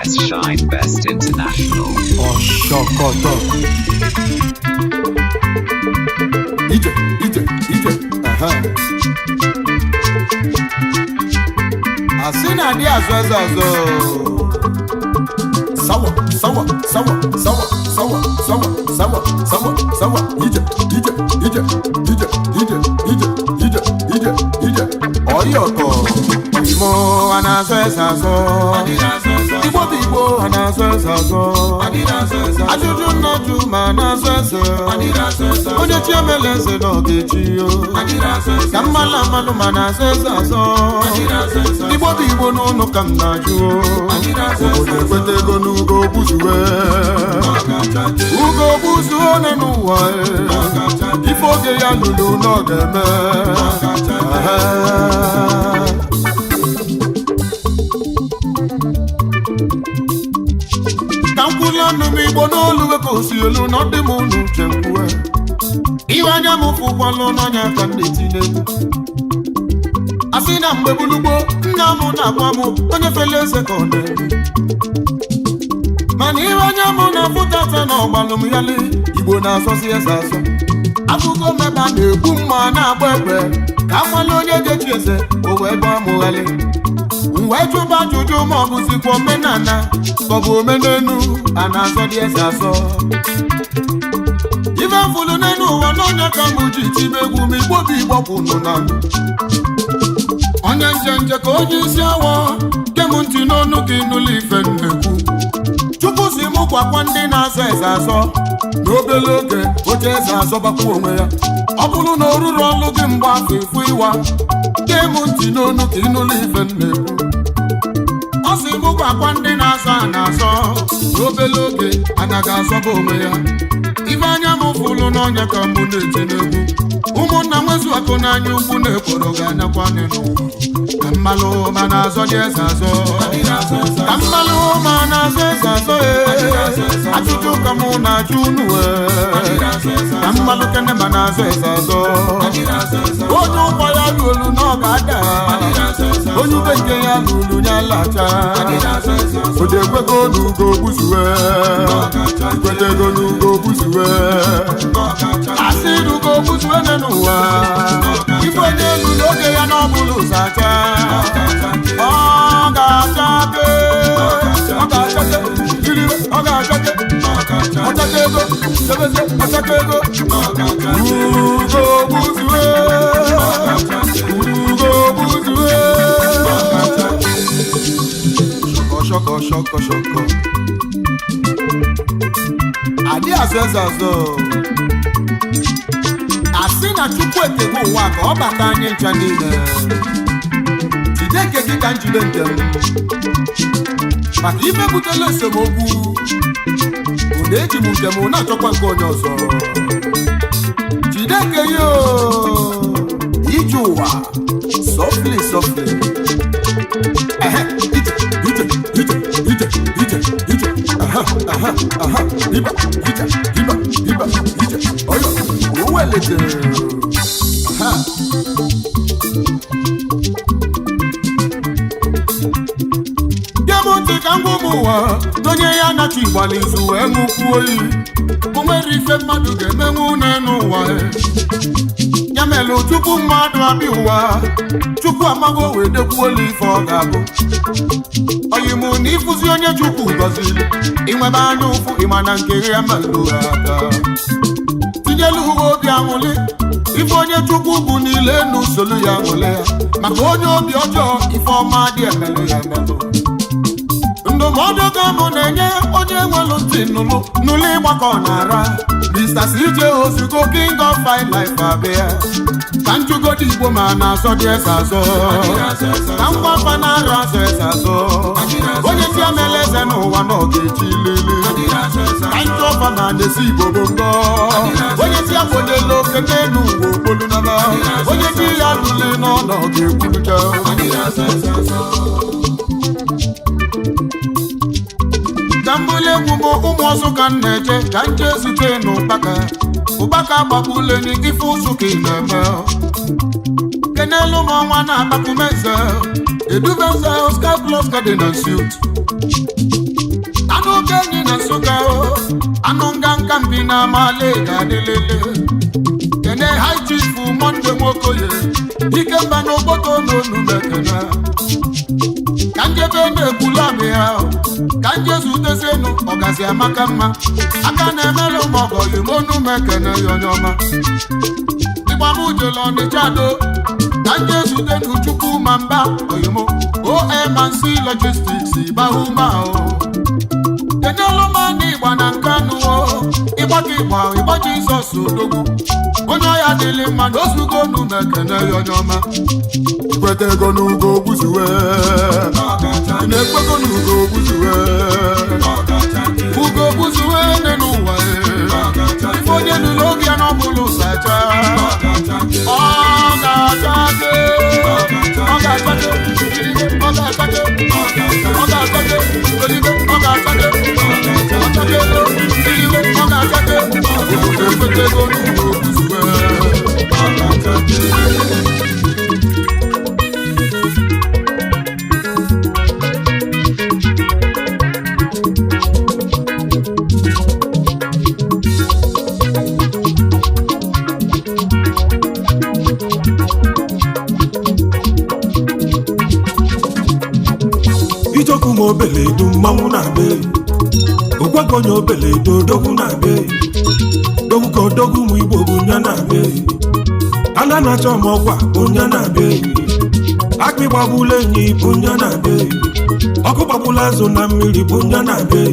Best Shine Best International. Oh, Shokoto. Ije. Asina di azo. Sawa. Ije. Oyoko. Igbo anazo esazo. Igbo anazo esazo. Ajuju nnoju ma anazo ese. Onye chiemeleze n'ogechi yo. Ka mmala mmanụ ma anazo esazo. Igbo n'ụnụ ka m na-ajụ. Obodo ekweta ego n'ugo buzuwe. Ugo buzuo n'ụwa. Ife oge ya lụrụ n'oge eme. Ka mkwụli ọnụ m Igbo n'olu weka osi elu na ọdị m n'uche mkwue. Iwe anya m fụkwalụ n'ọnya ka m na-etinye egwu. Asị na mgbe bulugbo nna m na-agwa m onye fele eze ka ọ na-eri. Mana iwe anya m na-afụtata na ọgbalụ m yali Igbo na-asọsi eze asọ. Akụkọ meba na-egbu mma na-agba egbe ka amalụ onye ga-echi eze o wee gba amụghali. Wee jụba ajụjụ ma ọ bụzikwa omenala ka ọ bụ omenelu a na-azọ dị eze asọ. Ife mfụlụ n'elu ụwa n'onye ka m ji tibe egwu m Igbo bụ Igbo kwụnụ na onye nje ka onye isi awọ kem ntị n'ọnụ gị n'ụlọ ife nnekwu. Chukwu si mụ gwakwa ndị na-azọ eze azọ n'obere oge oche eze azọ bakwa onwe ya. Ọ bụrụ na o ruru ọlụ gị mgbe afọ efu ịwa kem ntị n'ọnụ ka ịnụlọ ife nnekwu. Ọ si mụ gwakwa ndị na-azọ a na-azọ n'obere oge anaghị azọba onwe ya. Ife anya m fụlụ n'ọnya ka mbụ na-eti n'egwu. Ụmụnna nwezu akụ n'anya ukwu na-ekworo ga-anyakwa n'elu. Ka mmalụ ma na-azọ dị eze azọ. Ka mmalụ ma na-azọ eze azọ. Ajụjụ ka mụ na-ajụ unu. Ka mmalụ kene ma na-azọ eze azọ. Onye ụkwa ya lụrụ na ọ ga-ada. Onye ube nke ya lụrụ ya lacha. Ode ekwego n'ugo buzuwe. Ikwetego n'ugo buzuwe. Asị n'ugo buzuwe n'ụwa. Ife onye elu n'oge ya n'ọbụla ụzacha. Ọ ga-achake. Ọchake ego. Sebeze ọchake ego. Ugo buzuwe. Shoko. Adị azụ eze azụ. Asị na Chukwu ekegbu ụwa ka ọ bata anyị ncha niile. Jide nke gị ka njide nke m. Maka ife butela esemokwu. Ụda eji m nke m na-achọkwa nke onye ọzọ. Jide nke yo. Ije ụwa. Softly. Ije. Aha. Iba. Ije. Oyo. Owelete. Aha. Demonte ka ngwụmụ ụwa donye ya na chi gbali izu wee ṅụkwu oyi. O nwere ife mmadụ ga-emenwu n'elu ụwa. Ya mere Chukwu mmadụ abịa ụwa. Chukwu amaghị o wee dekwuola ife ọ ga-abụ. Oyimụ na ịfụzi onye Chukwu gọziri inwebe anya ụfụ ịma na nke ya malụ aka. Tinyelu uwe obi aṅụlị ife onye Chukwu bụ niile n'usoro ya ṅụlị ya. Maka onye obi ọjọọ ife ọma dị emelụ ya emelụ. Ndụmọdụ ka mụ na-enye onye nwelụ ntị nụlụ ịgbakọ n'ara. Mr. CJ Ozugo King of Highlife abịa. Ka njugodi Igbo ma na-azọ dị eze azọ. Ka mgbapa na-arụ azọ eze azọ. Onye si amela eze n'ụwa na ogechi lele. Ka njọba ma na-esi Igbo bongo. Onye si abụnyela oke n'elu uwe okpolu naba. Onye ji ya lule n'ọnọ ga-ekwurucha. Ka mbụli egwu m ụmụ ọzọ ka m na-eche ka nje zute n'ụkpaka. Ụkpaka gbakwuleni ife ụzụ ka ị na-eme. Kenelu m ọnwa na-akpakumeze. Edubeze Oscar Plus Garden and Suit. na Nsụka anụ nganga mbi na amale ga-adịlele kene high chief Monde Nwokoye Ikemba n'Ogboto n'onu mekene ka njebe na-ekwulu amị ya ka nje zutesienu ọgazi amaka mma aka na-emelụ mọgọ yimonu mekene ya onye ọma Igbamujele Ọnịcha do ka nje zutenu Chukwu ma mba oyimo OMC Logistics Ibahuma Kenelụmanụ Igba na Nkanu ịgbaka ịgba Jizọs odogwu onye ọya dịlị mma na ozugonu mekene ya onye ọma kweta ego n'ugo gbuzuwe na-ekwego n'ugo gbuzuwe ugo gbuzuwe dị n'ụwa ife onye nụrụ oge ya n'ọbụla ụsacha ọ ga-achake Ijoku m Obeledu mmanwụ na-abịa Ogwagonye Obeledu odogwu na-abịa Dogwu ka odogwu ụmụ Igbo bụ nya na-abịa Ala na-achọ m ọkwa bụ nya na-abịa Akpị gbagbula enyi bụ nya na-abịa Ọkụ gbagbula azụ na mmiri bụ nya na-abịa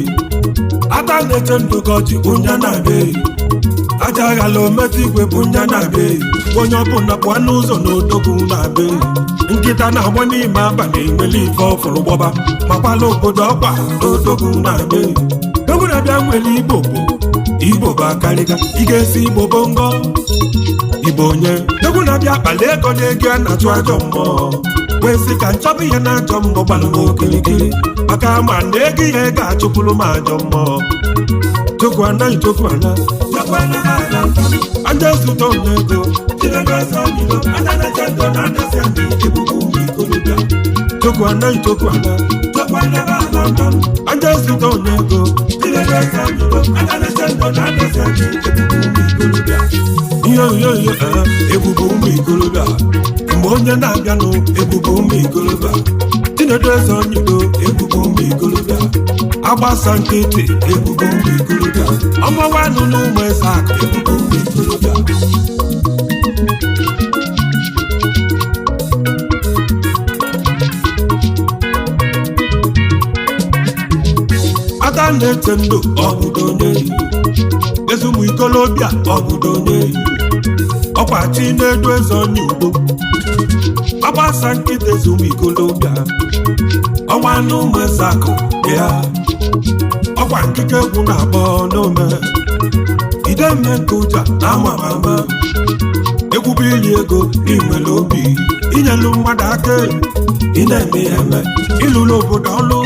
Ata na-eche ndụ ka ọchị bụ nya na-abịa Aja aghala ometụ igwe bụ nya na-abịa Onye ọbụla pụọ n'ụzọ na odogwu na-abịa Nkịta na-agba n'ime abalị nwere ife ọfụrụ gbọba makwala obodo ọkwa odogwu na-abịa Dogwu na-abịa nwere Igbo bụ Igbo bụ akarịga ị ga-esi Igbo bongo Igbo onye Dogwu na-abịa akpali ego na-ego a na-achụ ajọ mmụọ wee sị ka nchọba ihe na-ajọ mmụọ gbalụ m okirikiri maka ma na ego ihe ga-achụpụrụ m ajọ mmụọ Chukwu anaghị chukwu ana Anja zụta onye ego Chukwu anaghị chukwu ana Anja zụta onye ego ihe ebube ụmụ ikolobịa mgbe onye na-abịanụ ebube ụmụ ikolobịa Chinedu eze onyido ebube ụmụ ikolobịa agbasa nkịtị ebube ụmụ ikolobịa ọmọwanụ n'ụmụ eze akụ ebube ụmụ ikolobịa Ada na-eche ndụ ọbụdo onye eze ụmụ ikolobịa ọbụdo onye ọkwa Chinedu eze onye ugbo agbasa nkịtị eze ụmụ ikolobịa ọnwa n'ụmụ eze akụ ya ọkwa nkike egwu na-agba n'ome ide mme nke ụja na amamama egwubu iri ego n'inwere obi inyelu mmadụ aka ị na-eme ya eme ịlụrụ obodo ọlụ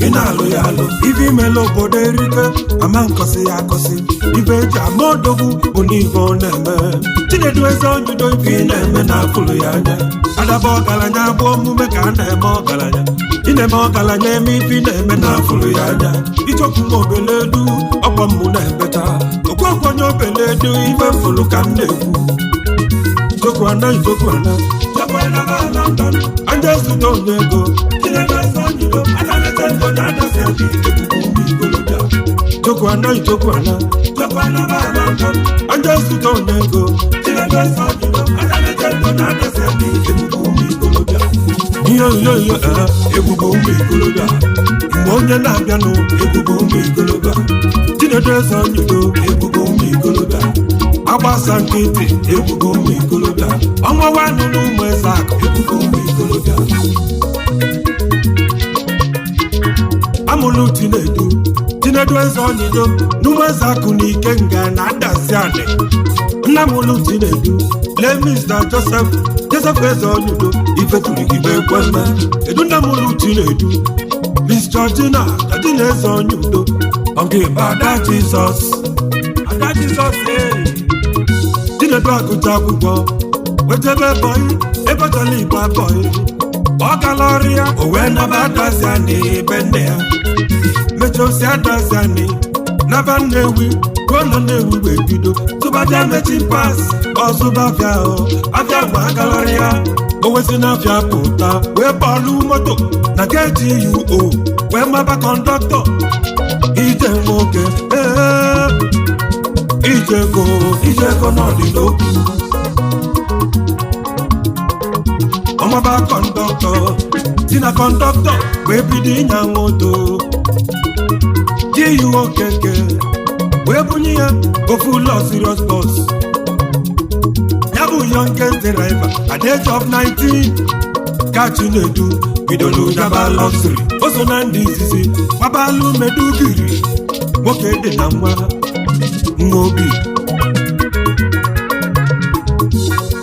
ị na-alụ ya alụ ife imela obodo erike ama nkọsị ya akọsị ife eji ama odogwu bụ n'ife ọ na-eme Chinedu eze onyido ife ị na-eme na-afụlụ ya anya adaba ọgaranya bụ omume ka a na-eme ọgaranya ị na-eme ọgaranya eme ife ị na-eme na-afụlụ ya anya Ijoku m Obeledu ọkwa mmụ na-ebeta Ogwagonye Obeledu ife mfụlụ ka m na-ekwu Chukwu anaghị chukwu ana Anja zụta onye ego Chukwu anaghị chukwu ana Anja zụta onye ego ihe ebube ụmụ ikolobịa mgbe onye na-abịanụ ebube ụmụ ikolobịa Chinedu eze onyido ebube ụmụ ikolobịa agbasa nkịtị ebube ụmụ ikolobịa ọnwawanụ n'ụmụ eze akụ ebube ụmụ ikolobịa amụlụ Chinedu eze onyido n'ụmụ eze akụ na Ikenga na-adasi anị nna mụlụ Chinedu lee Mr. Joseph eze onyido ifetụrụgibe ekweme edu nna mụlụ Chinedu Miss Georgina Adina eze onyido ọga ebe Ada Jizọs Chinedu agụta akwụkwọ wetebe bọyị ebetala Igbo abọyị ọgalọrịa o wee naba adaziani ebe nne ya mechosi adaziani naba Nnewi ruo na Nnewi wee bido tụbaja mechi pas ọzụbafịa afịa gba agalọrịa o wesi n'afịa pụta wee bọọlụ moto na KGUO wee maba kọndọktọ ije nwoke ijego n'ọdịnokwu ọmaba kọndọktọ si na kọndọktọ wee bido ịnya moto GUO keke wee bunye ya ofu ụlọ serious bus ya bụ youngest driver at the age of 19 ka Chinedu bidoro jaba luxury o so na ndị izizi gbabalụ Meduguri nwoke dị na nwa obi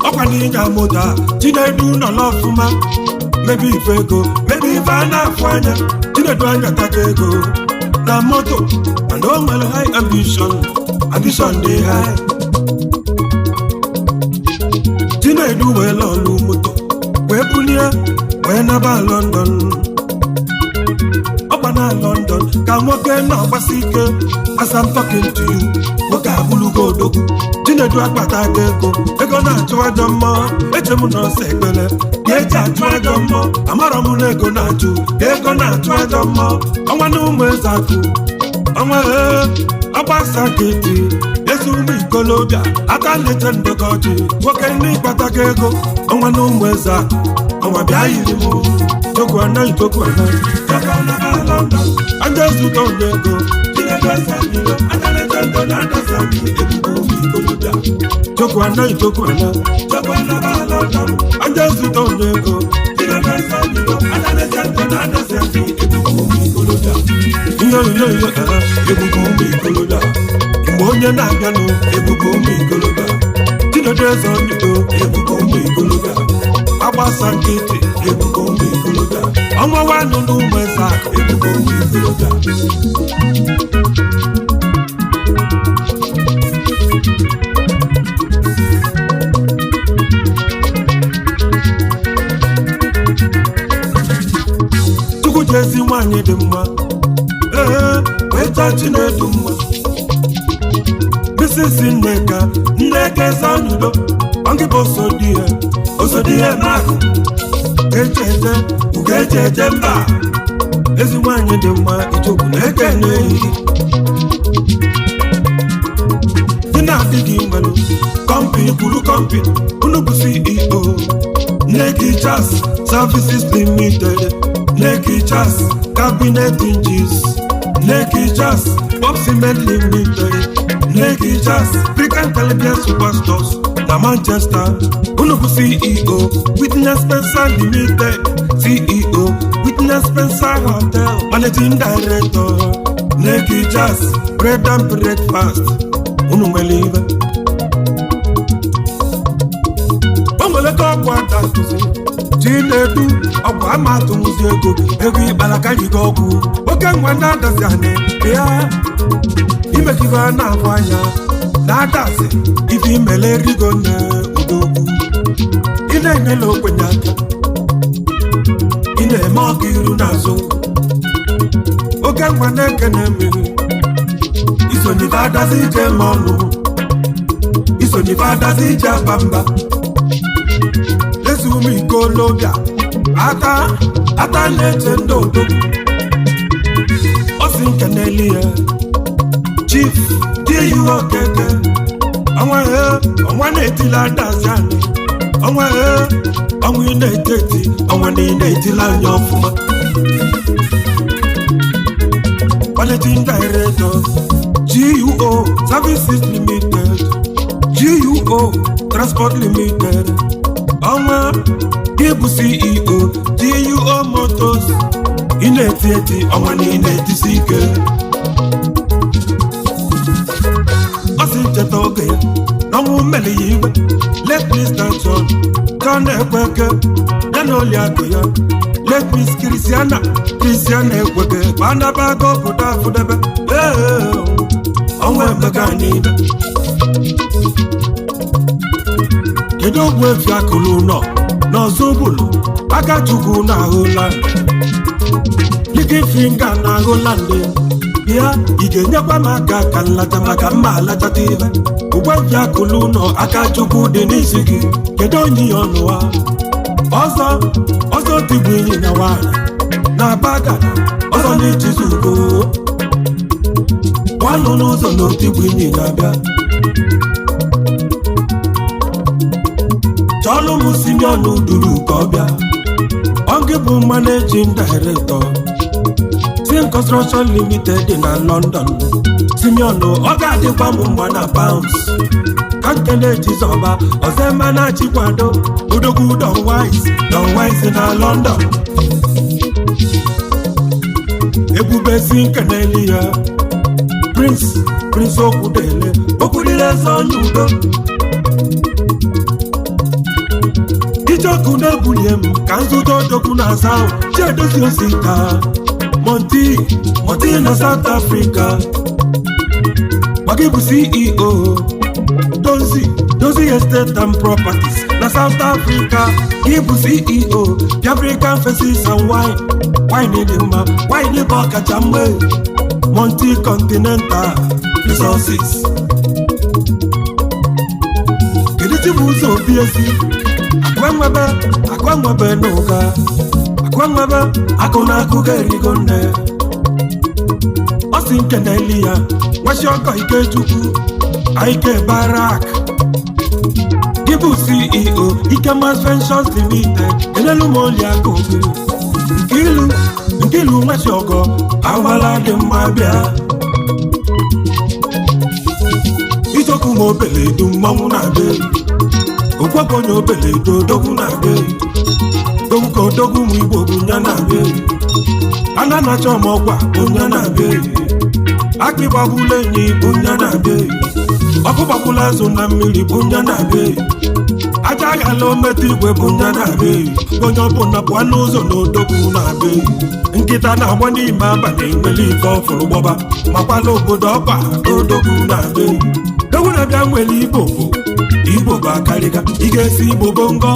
ọkwa n'ịnya moto a Chinedu nọ n'ọfụma mebi ife ego mebi ife a na-afụ anya Chinedu anya taka ego na moto and o nwere high ambition dị high Chinedu wee lọlụ moto wee bulie wee naba London ọkwa na London ka nwoke na-agbasi ike as I'm talking to you nwoke abụlụgo odogwu Chinedu akpata ego na-achụ ajọ mmụọ eche m na ọsọ ekpere ya eji achụ ajọ mmụọ amarọ m na ego na-achụ ajọ mmụọ ọnwa na ụmụ eze akụ ọnwa agbasa nkịtị ezi ụmụ ikolobịa aka nlete ndekọji nwoke ndị ịkpatago ego ọnwa na ụmụ eze akụ ọnwa bịa yiri m toku anaghị anja zụta onye ego toku anaghị anja zụta onye ego ebubo ụmụ ikolobịa mgbe onye na-abịanụ ebubo ụmụ ikolobịa Chinedu eze onyudo ebubo ụmụ ikolobịa agbasa nkịtị ebubo ụmụ ikolobịa ọnwa nwanụ n'ụmụ eze akụ ebubo ụmụ ikolobịa Chukwu ji ezi nwaanyị dị mma wee chọọ Chinedu mma Mrs. Nneka eze onyudo ọngị bụ osodi ya n'akụ eje mba ezi nwaanyị dị mma ichokwu na-eke n'eyi dị na-adịghị nwelu kọmpini kwuru kọmpini unu bụ CEO Nneki Chas Services Limited Nneki Chas Cabinet Engines Nneki Chas Pop Cement Limited Nneki Chas African Caribbean Superstores na Manchester unu bụ CEO Witness Spencer Limited CEO Witness Spencer Hotel Managing Director Nneki Chas Bread and Breakfast unu nwere ibe o nwere ka ọgwụ ada akụzi Chinedu ọgwụ ama atụmụzi ego ịkpara ka jigo ọgwụ oke nwa na-adazi anya ya imekibe a na-ahụ anya na-adazi ife imele rigo na udogwu ị na-enyela okwenye aka ị na-eme ọka iru n'azụ oke nwa na-eke na mmiri isonyife adazi ije ma ọnụ isonyife adazi ije aba mba ezi ụmụ ikolobịa ata na-eche ndị odogwu ọ si nke n'elu ya Chief GUO keke ọnwa na-etila adazi anyị ọnwa ị na-eti ọnwa na ị na-etila anya ọfụma Managing Director GUO Services Limited GUO Transport Limited ọnwa ịbụ CEO GUO Motors ị na-eti ọnwa na ị na-etisi ike ọ si ncheta oge ya n'ọnwụ mmeli ya iwe Let me stand John Ekweke ya na oliakụ ya Let me Christiana Ekweke gbanabago obodo afụdebe ọnwa emeka niile kedu ogwu efi akụlụ ụlọ n'Ozubulu Akachukwu na Holland Liki Finger na Holland ya ị ga-enyekwa m aka ka nlata maka mma alachata ihe Ugwemfi akụlụ ụlọ Akachukwu dị n'isi gị kedu onye ọnụ ha ọzọ tigbu inyi na nwanyị na baga ọzọ na-echizi ugo nwanụ n'ụzọ na otigbu inyi na-abịa chọlụ m Simeon duru ka ọ bịa ọ gị bụ managing director Sin Construction Limited na London Simeon ọ ga-adịkwa m mgba na pounds ka nkele Jizọba Ozemma na Chikwado Odogwu Don Wise na London Ebube si nkeneli ya Prince Okwudile Zonye Udo Ijoku na-ebuli m ka nzụta Odogwu na South Chiedozie Osita Monty na South Africa Magibu CEO Dozie Estate and Properties na South Africa Ibu CEO African Faces and Wine dị mma Wine bụ ọkacha mgbe Monty Continental Resources Kediti bụ ụzọ obi ezi Akwanwebe n'ụga Akwanwebe akụ na akụ ga-erigo nne Ọ si nkeneli ya Nwashi ọkọ Ikechukwu Aike Barak Gibu CEO Ikemas Ventures Limited Enelu Moli Akobi Nkilu Nwashi ọkọ Awala dị mma bịa Ijoku ma Obeledu mmanwụ na-abịa Okwakonye Obeledu odogwu na-abịa Ka odogwu ụmụ Igbo bụ nya na-abịa Ana na-achọ ọmọgwa bụ nya na-abịa Akpị gbagbula enyi bụ nya na-abịa Ọkụ gbagbula azụ na mmiri bụ nya na-abịa Aja aghala ometụ igwe bụ nya na-abịa Onye ọbụla pụọ n'ụzọ na odogwu na-abịa Nkịta na-agba n'ime abalị nwere ife ọfụrụ gbọba makwala obodo ọkpa odogwu na-abịa Dogwu na-abịa nwere Igbo bụ akarịga ị ga-esi Igbo bongo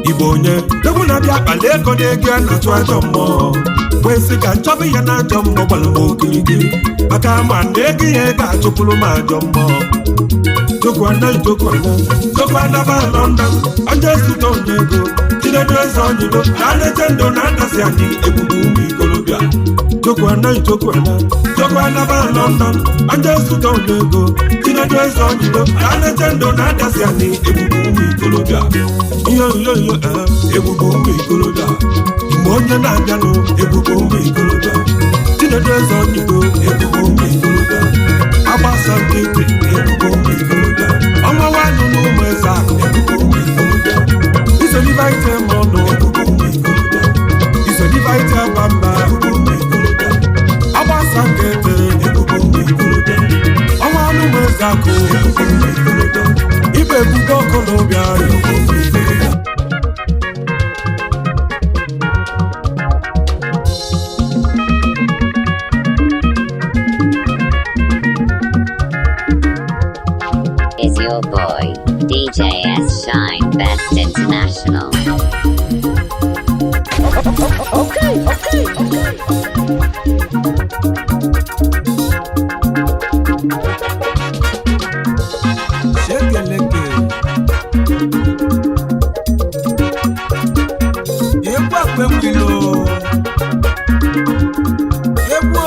Igbo onye Dogwu na-abịa akpali ego na-ego ya na-achụ ajọ mmụọ wee sị ka nchọba ya na ajọ mmụọ gbara m okirikiri maka ma na ego ya ga-achụpụrụ m ajọ mmụọ Jokwana ba London Onye zụta onye ego Chinedu eze onyido na na-eche ndụ na-adasi anyị ebubo ụmụ ikolobịa Jokwana ba London Onye zụta onye ego Chinedu eze onyido na na-eche ndụ na-adasi anyị ebubo ụmụ ikolobịa Iyo ebubo ụmụ ikolobịa Mgbe onye na-abịanụ ebubo ụmụ ikolobịa Chinedu eze onyido ebubo ụmụ ikolobịa Agbasa nkịtị ebubo ụmụ ikolobịa Ọnwa nwanụ n'ụmụ eze akụ ebubo ụmụ ikolobịa Isolivaite mọnụ ebubo ụmụ ikolobịa Isolivaite bamba ebubo ụmụ ikolobịa Agbasa nkịtị ebubo ụmụ ikolobịa Ọnwa n'ụmụ eze akụ ebubo ụmụ ikolobịa Ibe ebubo okolobịa ebubo ụmụ ikolobịa Is your boy, DJ S Shine Best International. Shekeleke Ekwa kwemwilo Ekwo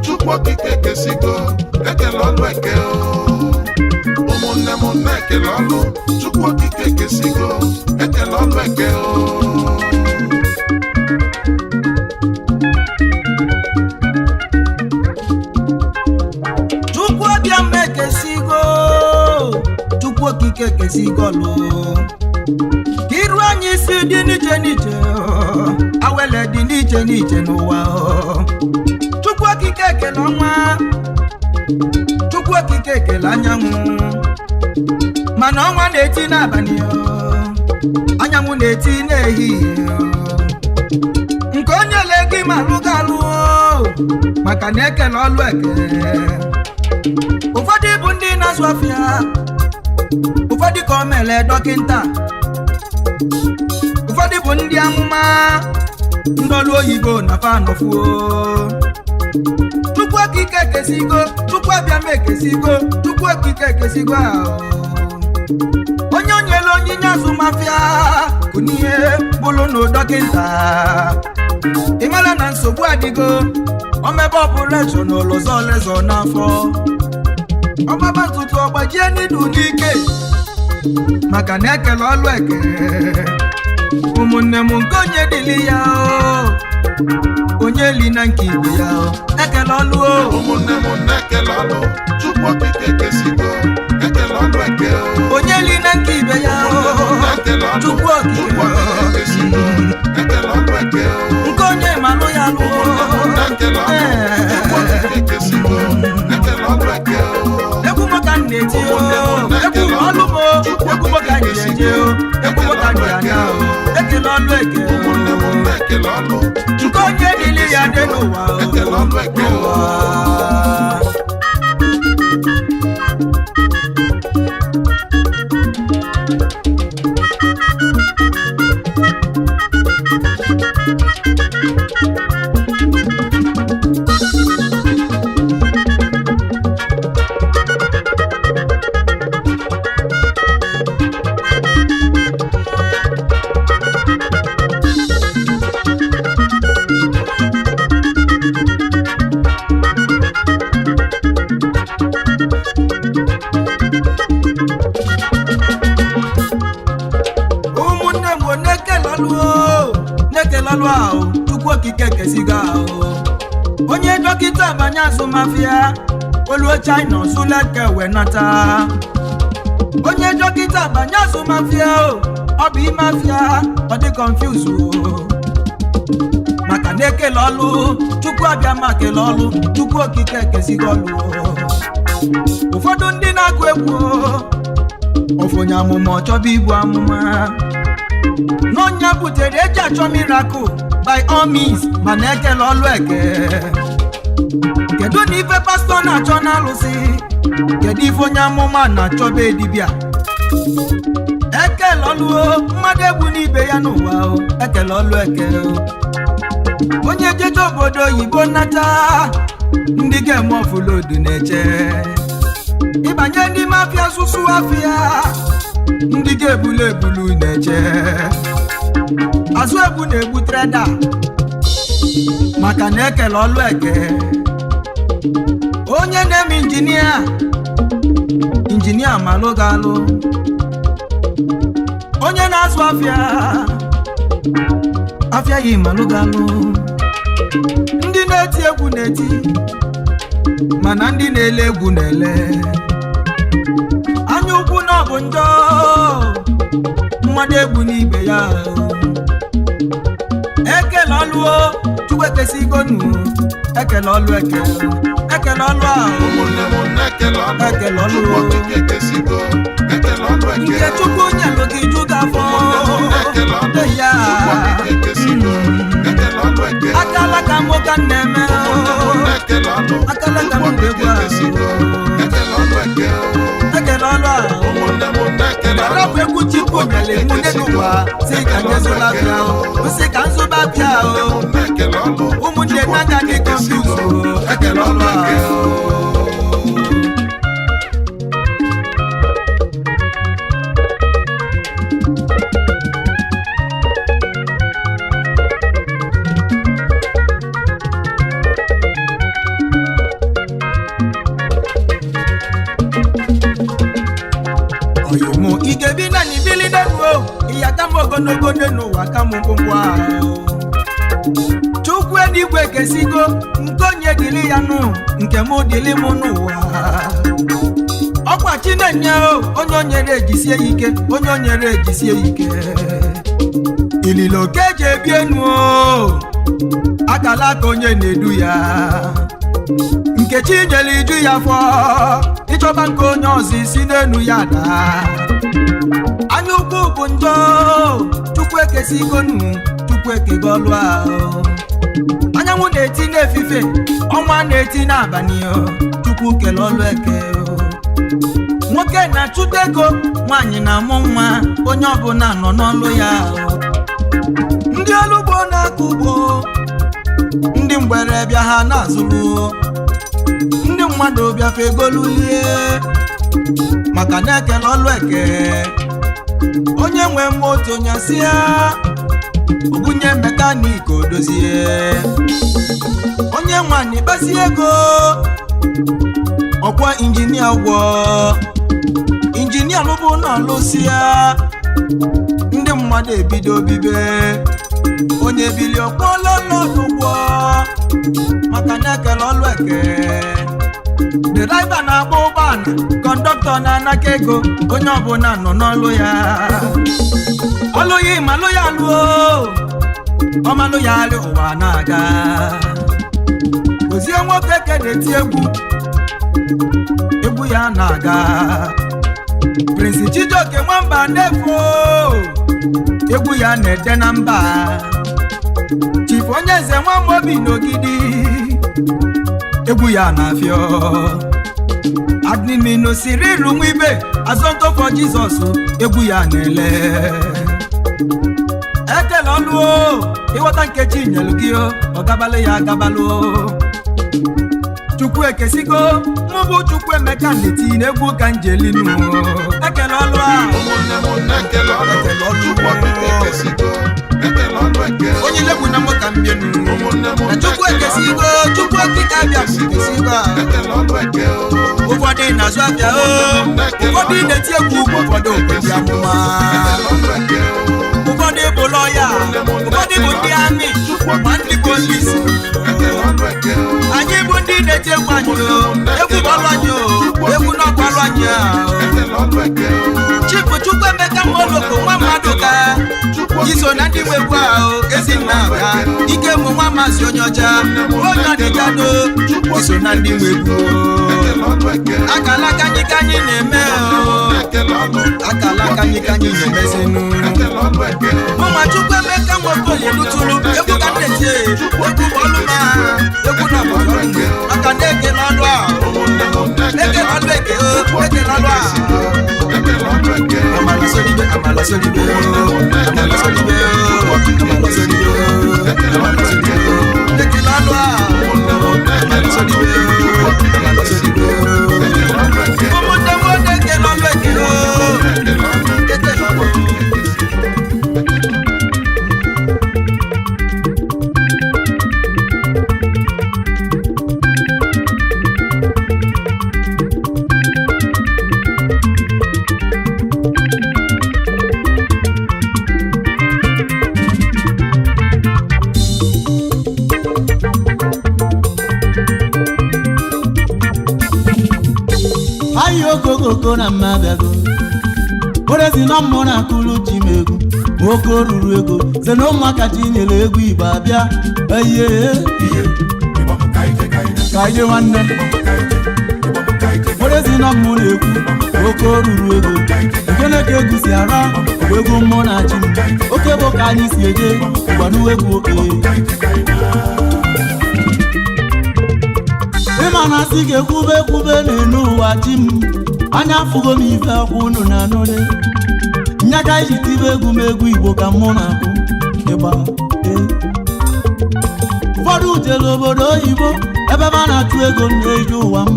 Chukwu okike ekesigo ekele ọlụ eke ụmụnne m na-ekele ọlụ Chukwu okike ekesigo ekele ọlụ eke Chukwu ọbịa m ekesigo Chukwu okike ekesigo lụ ka iru anyị isi dị n'iche n'iche awele dị n'iche iche n'iche n'ụwa Chukwu okike ekele ọnwa Chukwu okike ekele anyanwụ mana ọnwa na-eti n'abalị anyanwụ na-eti n'ehihie nke onye legi ma lụgalụ maka na ekele ọlụ eke ụfọdụ bụ ndị na-azụ afịa ụfọdụ ka o mere dọkịnta ụfọdụ bụ ndị amụma ndị ọrụ oyibo na fanọfuo Chukwu okike ekesigo Chukwu abịa m ekesigo Chukwu okike ekesigo onye onyelu onyinye azụmafịa bụ n'ihe bụrụ na dọkịnta ịmara na nsogbu adịgo omebe ọpụreshọn ụlọzọ olezọ n'afọ ọgbaba ntụtụ ọgbajie n'idu n'ike maka na ekele ọlụ eke ụmụnne m nke onye dịli ya onye li na nke ibe ya ekele ọlụ ụmụnne m na-ekele ọlụ Chukwu okike ekesigo ekele ọlụ eke onye li na nke ibe ya Chukwu okike ekesigo ekele ọlụ eke nke onye malụ ya lụ na-ekele ọlụ Chukwu okike ekesigo ekele ọlụ eke egwu maka na-eti egwu ọlụ m egwu maka na-eje egwu maka na-anya ekele ọlụ eke ekele ọlụ nke onye dịli ya dị n'ụwa ekele ọlụ eke Chukwu okike ekesigo onye dọkịta banye azụmafịa oluo China ọsụleke wee nata onye dọkịta banye azụmafịa ọ bụ ime afịa ọ dị confuse maka na ekele ọlụ Chukwu abịa ma kele ọlụ Chukwu okike ekesigo ọlụ ụfọdụ ndị na-agụ egwu ofonye amụma ọchọba ibu amụma n'ọnya butere eji achọ miracle by all means mana ekele ọlụ eke kedu na ife pastọ na-achọ n'alụsị kedu ife onye amụma na-achọba edibịa ekele ọlụ mmadụ egwu n'ibe ya n'ụwa ekele ọlụ eke onye jeje obodo oyibo nata ndị ga-eme ọfụlodu na-eche ịbanye n'ime afịa susu afịa ndị ga-ebulu ebulu na-eche azụ egwu na-egbu treda maka na ekele ọlụ eke onye na-eme injinia malụ galụ onye na-azụ afịa yi malụ galụ ndị na-eti egwu na-eti mana ndị na-ele egwu na-ele anya ukwu na ọ bụ njọ mmadụ egwu n'ibe ya ekele ọlụ Chukwu ekesigo nụ ekele ọlụ ekele ọlụ ụmụnne m na-ekele ọlụ ekele ọlụ Chukwu okike ekesigo ekele ọlụ eke nke Chukwu nyelụ gị juga afọ na-ekele ọlụ ya Chukwu okike ekesigo ekele ọlụ eke akala ka nwoke na-eme na-ekele ọlụ akala ka Chukwu nwoke okike ekesigo ekele ọlụ eke ekele ọlụ ụmụnne m na-ekele ọlụ ọlọpụ egwu Chukwu nyere mụ n'ụwa si ka nzụba bịa si ka nzụba bịa na-ekele ọlụ ụmụnne n'anya dị confuse ekele ọlụ oyimo igebi na nibili denu iya ka m ogologo n'ụwa ka m mkpụmkpụ ahụ Chukwu eluigwe kesigo nke onye dịrị ya nụ nke m dịrị m n'ụwa ọkwa Chinenye onye onyere ejisie ya ike onye onyere ejisie ya ike ililo ka eji ebi enu akala aka onye na-edu ya Nkechi nyere iju ya fọ ịchọba nke onye ọzọ isi n'enu ya daa anya ukwu bụ njọ Chukwu ekesigonu Chukwu ekegolu ahụ anyanwụ na-eti n'efife ọnwa na-eti n'abalị Chukwu kele ọlụ eke nwoke na-achụta ego nwaanyị na-amụ nwa onye ọbụla nọ n'ọlụ ya ndị ọrụ ugbo na-akụ ugbo ndị mgbere bịa ha na-azụrụ ndị mmadụ bịafe egolulie maka na-ekele ọlụ eke onye nwe moto nyasịa obunye mekaniki odozie onye nwanyị kpasi ego ọkwa injinia ụgwọ injinia lụbụ na lụsịa ndị mmadụ ebido bibe onye bili ọkpọla n'ọdụ ụgwọ maka na-ekele ọlụ eke driver na-agba ụgbọala kọndọktọ na-anaka ego onye ọbụla nọ n'ọlụ ya ọlụ ya ịmalụ ya lụọ ọmalụ ya alị ụwa na-aga ozie nwoke ke na-eti egwu ya na-aga Prince Chijioke nwamba nefo egwu ya na-ede na mba Chief onye eze Nwamobi n'Ogidi egwu ya na-afịọ adminu siri runwu ibe azọntofọ Jizọs egwu ya na-ele ekele ọlụ ịghọta Nkechi nyelu gị ọgabalụ ya agabalụ Chukwu ekesigo mụ bụ Chukwu Emeka na-eti n'egwu ka njelinu ekele ọlụ onye legwu na mụ ka mbienu na Chukwu ekesigo Chukwu okike abịa ekesigo ụfọdụ na-azụ abịa ụfọdụ na-eti egwu ụfọdụ obodo amụma ụfọdụ bụ lọya ụfọdụ bụ ndị amị ma ndị polisi anyị bụ ndị na-eti egwu anyị egwu bọlụ anyị egwu n'ọkpọlụ anyị Chifu Chukwu Emeka Moloko nwa mmadụ ka iso na ndị nwe egwu ahụ Ezinna aka ike mụ nwa maazị onye ọcha onye ọdịgado iso na ndị nwe egwu akala aka anyị ka anyị na-eme akala aka anyị ka anyị na-emezinu ụmụ Chukwu Emeka Nwokolie lụtụrụ egwu ka na-eti egwu bọọlụ ma egwu na bọọlụ maka na-ekele ọlụ ahụ ekele ọlụ eke ekele ọlụ ahụ amala solibe amala solibe amala solibe amala solibe amala solibe ekele ọlụ ahụ amala solibe amala solibe ụmụnne m ekele ọlụ eke ekele ọlụ okoko na mmabiago orezi na mmụọ na akụlụ chi m egwu nwoke ruru ego se na ụmụaka ji nyere egwu Igbo abịa eye ka ije nwanne orezi na mmụọ na-ekwu nwoke ruru ego ekene ka egwu si ara bụ egwu mmụọ na chi m oke bụ ka anyị si eje gbanu egwu oke ịma na asị ga-ekwube ekwube n'elu ụwa chi m anya afụgo m ife akwụ unu na anụle nyaka iji tibe egwu m egwu Igbo ka mụ na-akụ ịgba ụfọdụ jere obodo oyibo ebe a na-achụ ego na-eju ụwa m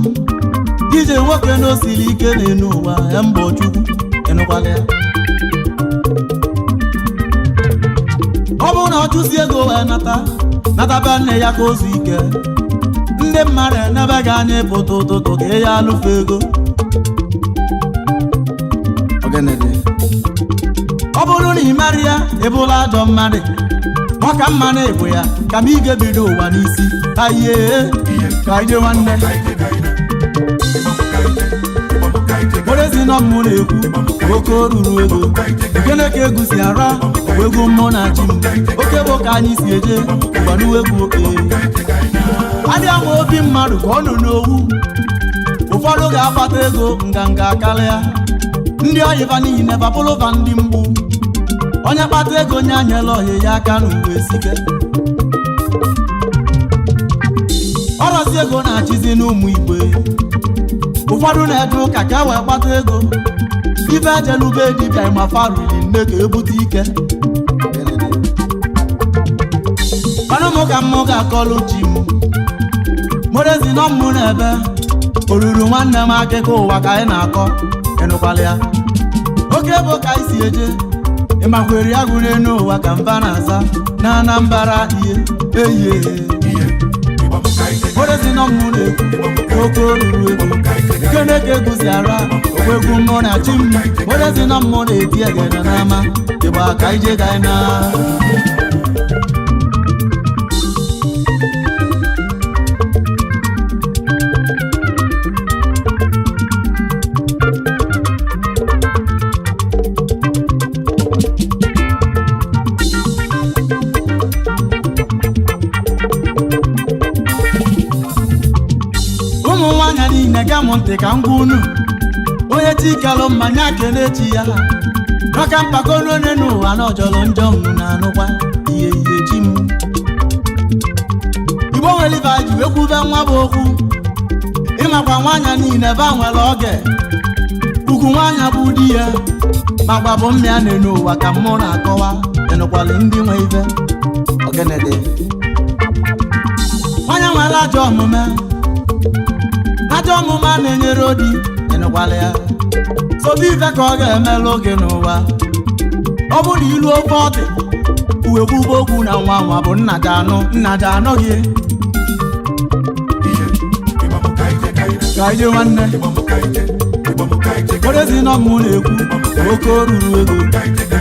ije nwoke na osiri ike n'elu ụwa ya mbọ Chukwu ịnụkwala ya ọ bụrụ na ọ chụsi ego wee nataba nne ya ka ozu ike ndị mmadụ enebe gị anya ịpụta ụtụtụ ka ị ya alụfe ego ọ bụrụ na ị mara ya ịbụla ajọ mmadụ ọka mma na ịbụ ya ka m ị ga-ebido ụwa n'isi ka ije nwanne Modezi nọ mmụ na-ekwu oke ruru ego gịnị ka egwu si ara ego mmụọ na chi m oke bụ ka anyị si eje gbanụ egwu oke adị ama obi mmadụ ka ọ nọ n'owu ụfọdụ ga-akpata ego nganga karịa ndị ọyịba n'ihi neba bụlụba ndị mgbu onye kpata ego nye anyela ọhịa ya aka n'uwe sike ọrọzi ego na-achịzi n'ụmụ igbe ụfọdụ na-eje ụka ka wee kpata ego ife ejelube dibịa ma farili nne ka ebute ike ọnụ m ka mmụ ga-akọlụ chi m Modezi nọ mmụ n'ebe oruru nwanne m akụkọ ụwa ka anyị na-akọ ịnụkwala ya oke bụ ka anyị si eje ịmakwere ya gụ n'elu ụwa ka mba na-aza na Anambra ihe Modezi nọ mmụ na-ekwu oke ruru ego gịnị ka egwu si ara ogwegwu mmụọ na chi m Modezi nọ mmụ na-eti egede n'ama ịgba ka ije ka anyị na nega m ntị ka m gwa unu onye tikalụ mmanya kele chi ya maka mpakoro onye n'ụwa na ọjọrọ njọ unu na-anụkwa ihe chi m Igbo nwere ife ji wekwube nwa bụ okwu ịmakwa nwanya niile ebe a nwere oge ugwu nwanya bụ di ya ma gbabụ mmịa n'ụwa ka mmụ na-akọwa ịnụkwala ndị nwe ife ogenede nwanya nwere ajọ omume na-enyere odi ịnụkwala ya sobe ife ka ọ ga-emelụ oge n'ụwa ọ bụ na ilu ofe ọdị uwe kwube okwu na nwa nwa bụ nna ji anọ gị ka ije nwanne Modezi nọ mmụ na-ekwu oke ruru ego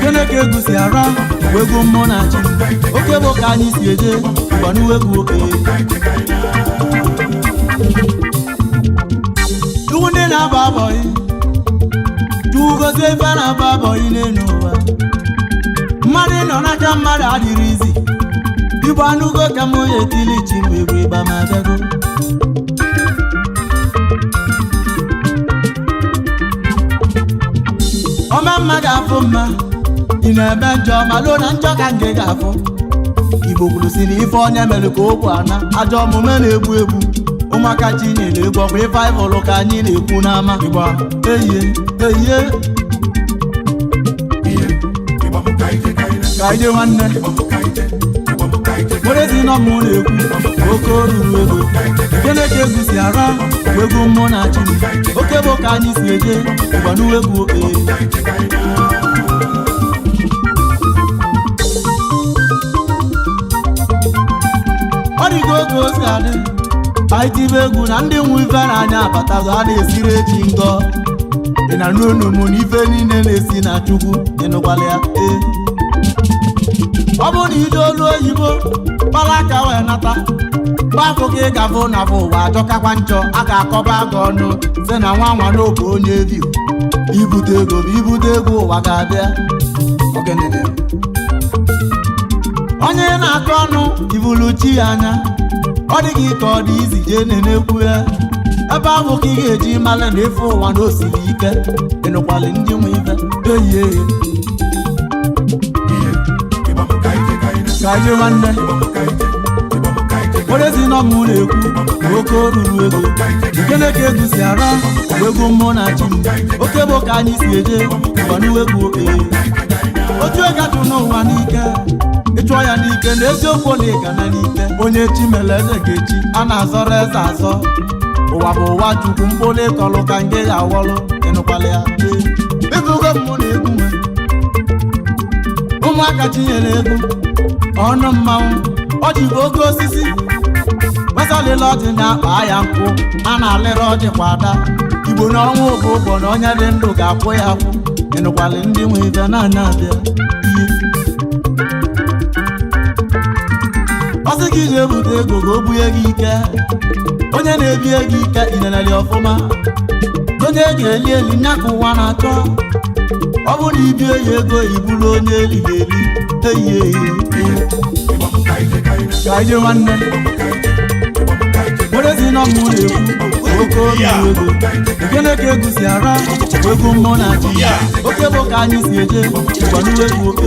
gịnị ka egwu si ara ego mmụọ na chi oke bụ ka anyị si eje gbanụ egwu oke Chukwu ndị na-aba abọghị Chukwu gozie ife na-aba abọghị n'elu ụwa mmadụ nọ n'aka mmadụ adịrị izi Igbo anụgo ka m onye etili chi m egwu ịgba ma bịago ọma mma ga-afụ mma ị na-eme njọ ma lụọ na njọ ka nke ga-afụ Igbo kwuru si na ife onye mere ka okwu ana ajọ omume na-egbu egbu ụmụaka chi nyere egwu ọkwa ife anyị fụrụ ka anyị na-ekwu n'ama Igbo ehie ka ije nwanne Modezi nọ mmụ na-ekwu oke ruru ego gịnị ka egwu si ara egwu mmụọ na chi oke bụ ka anyị si eje gbanụ egwu oke ọ dịgo oge o si adị anyị tibe egwu na ndị nwe ife na-anya abatago a na-esiri echi ngọ ị na n'onu m na ife niile na-esi na Chukwu ịnụkwala ya ọ bụ na ije olu oyibo kpara aka wee nata gbafụ gị gafụ na bụ ụwa ajọkakwa njọ a ga-akọba gị ọnụ sị na nwa nwa n'oge onye eviu ibute ego bụ ibute ego ụwa ga-abịa onye na-akọ ọnụ ibulu chi ya anya ọ dịghị ka ọ dị izi jee na-ekwu ya ebe ahụ ka ị ga-eji mara na efe ụwa na osiri ike ịnụkwala ndị nwe ife eyie ka ije nwanne Modezi nọ mmụ na-ekwu oke ruru ego gịnị ka egwu si ara ego mmụọ na chi oke bụ ka anyị si eje gbanụ egwu oke otu ịgatụ n'ụwa n'ike ịchụọ ya n'ike na eziokwu na ịga na n'ike onye chi mere eze ga-echi a na-azọrọ eze azọ ụwa bụ ụwa Chukwu mkpụrụ ịkọlụ ka nge ya awọlụ ịnụkwala ya ịgụgo mmụ na-egwu nwe ụmụaka chinyere egwu ọnụ mmanwụ ọ jibu oke osisi wesalịla ọjị na-akpa ya nkwụ a na-alịrị ọjị kwada Igbo na ọnwa oge ụbọ na onye dị ndụ ga-akwụ ya akwụ ịnụkwala ndị nwe ife na-anya abịa ihe ọsị gị je bute ego ka o bunye gị ike onye na-ebie gị ike ineneli ọfụma onye ga-eli eli nya ka ụwa na-achọ ọ bụ na ibie ya ego ibulu onye elili eyi ka ije nwanne werezi nọ mmụ na-ekwu oke olu ego ekene ka egwu si ara egwu mmụọ na chi oke bụ ka anyị si eje gbanuwegwu oke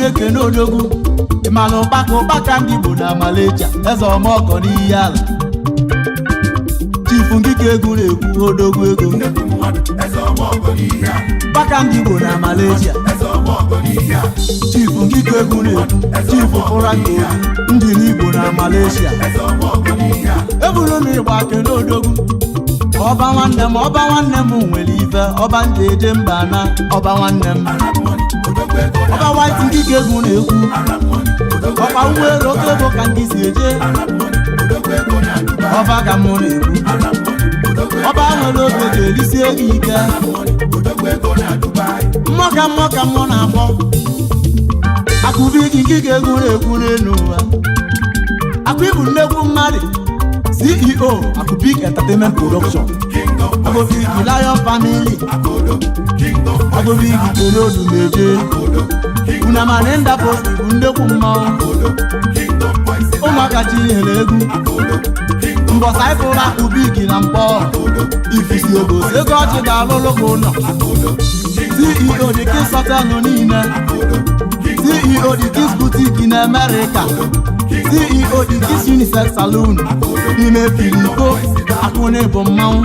ekene odogwu ịmana ụkpaka ndị Igbo na Malaysia eze ọmọkọ n'ihe ala chifu ngike egwu na-ekwu odogwu ego ụkpaka ndị Igbo na Malaysia chifu ngike egwu na-ekwu chifu fụrango ndị n'Igbo na Malaysia eburu m ịgba kene odogwu ọba nwanne m nwere ife ọba ndị eje mba na ọba nwanne m ọba white ngike egwu na-ekwu ọba ụgbọelu oke ego ka ndị si eje ọba ka mụ na-ekwu ọba nwere oge ga-erisie gị ike mmụọ ka mmụọ na-akpọ akụbigi ngike egwu na-ekwu n'elu ụwa akụ ibu nnekwu mmadụ CEO Akubik Entertainment Production Agobig Lion Family Agobig Kolodu Meje Unamane Ndapost bụ nnekwu mmanwụ ụmụaka chinyere egwu mbọsa ịfụrụ Akubig na mkpọ ifisi obosi ego ọchị ga-alụlụ ka ụlọ CEO The Kings Hotel niile CEO The Kings Boutique na America CEO The Kings Unisex Saloon n'ime Filipo Akụna bụ mmanwụ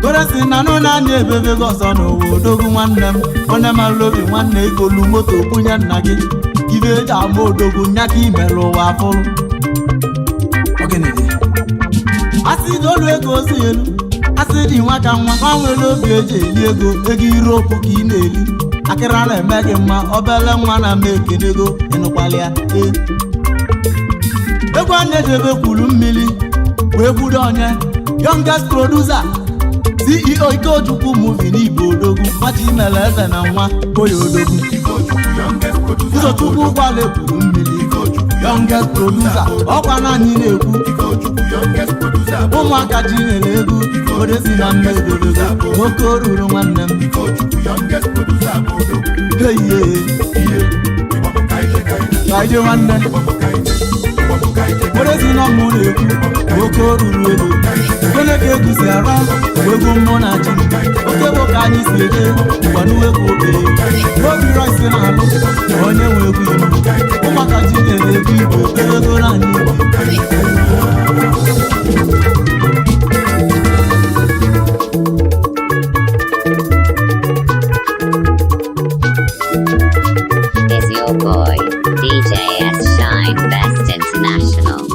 Gorensi na nụ na-anya ebebe gị ọsọ n'ụwa odogwu nwanne m onye mara obi nwanne igolu moto bunye nna gị ibe eji ama odogwu nya ka imerụ ụwa afụrụ asị dị olu ego ozi elu asị dị nwa ka nwa ka nwere obi eji eli ego iri okwu ka ị na-eli akịra na-eme gị mma obele nwa na-ama ekenego ịnụkwala ya egwu anya ji ebe kwuru mmiri wee gwudo onye youngest producer CEO Ikochukwu movie n'Igbo odogwu machi imele eze na nwa boya odogwu Uzochukwu ụgbọala ekwuru mmiri youngest producer ọkwa naanị na-ekwu ụmụaka ji nyere egwu odesi na nne odogwu nwoke oruru nwanne m heihe ka ije nwanne odesi na mmụ na-ekwu nwoke oruru ego ekene ka egwu si ara egwu mmụọ na chi oke bụ ka anyị si eje gbanuwegwu oke obi rice na-alụ onye nwe egwu ilu ụmụaka ji nyere egwu igbo ego na anyị Is your boy DJ S Shine Best International.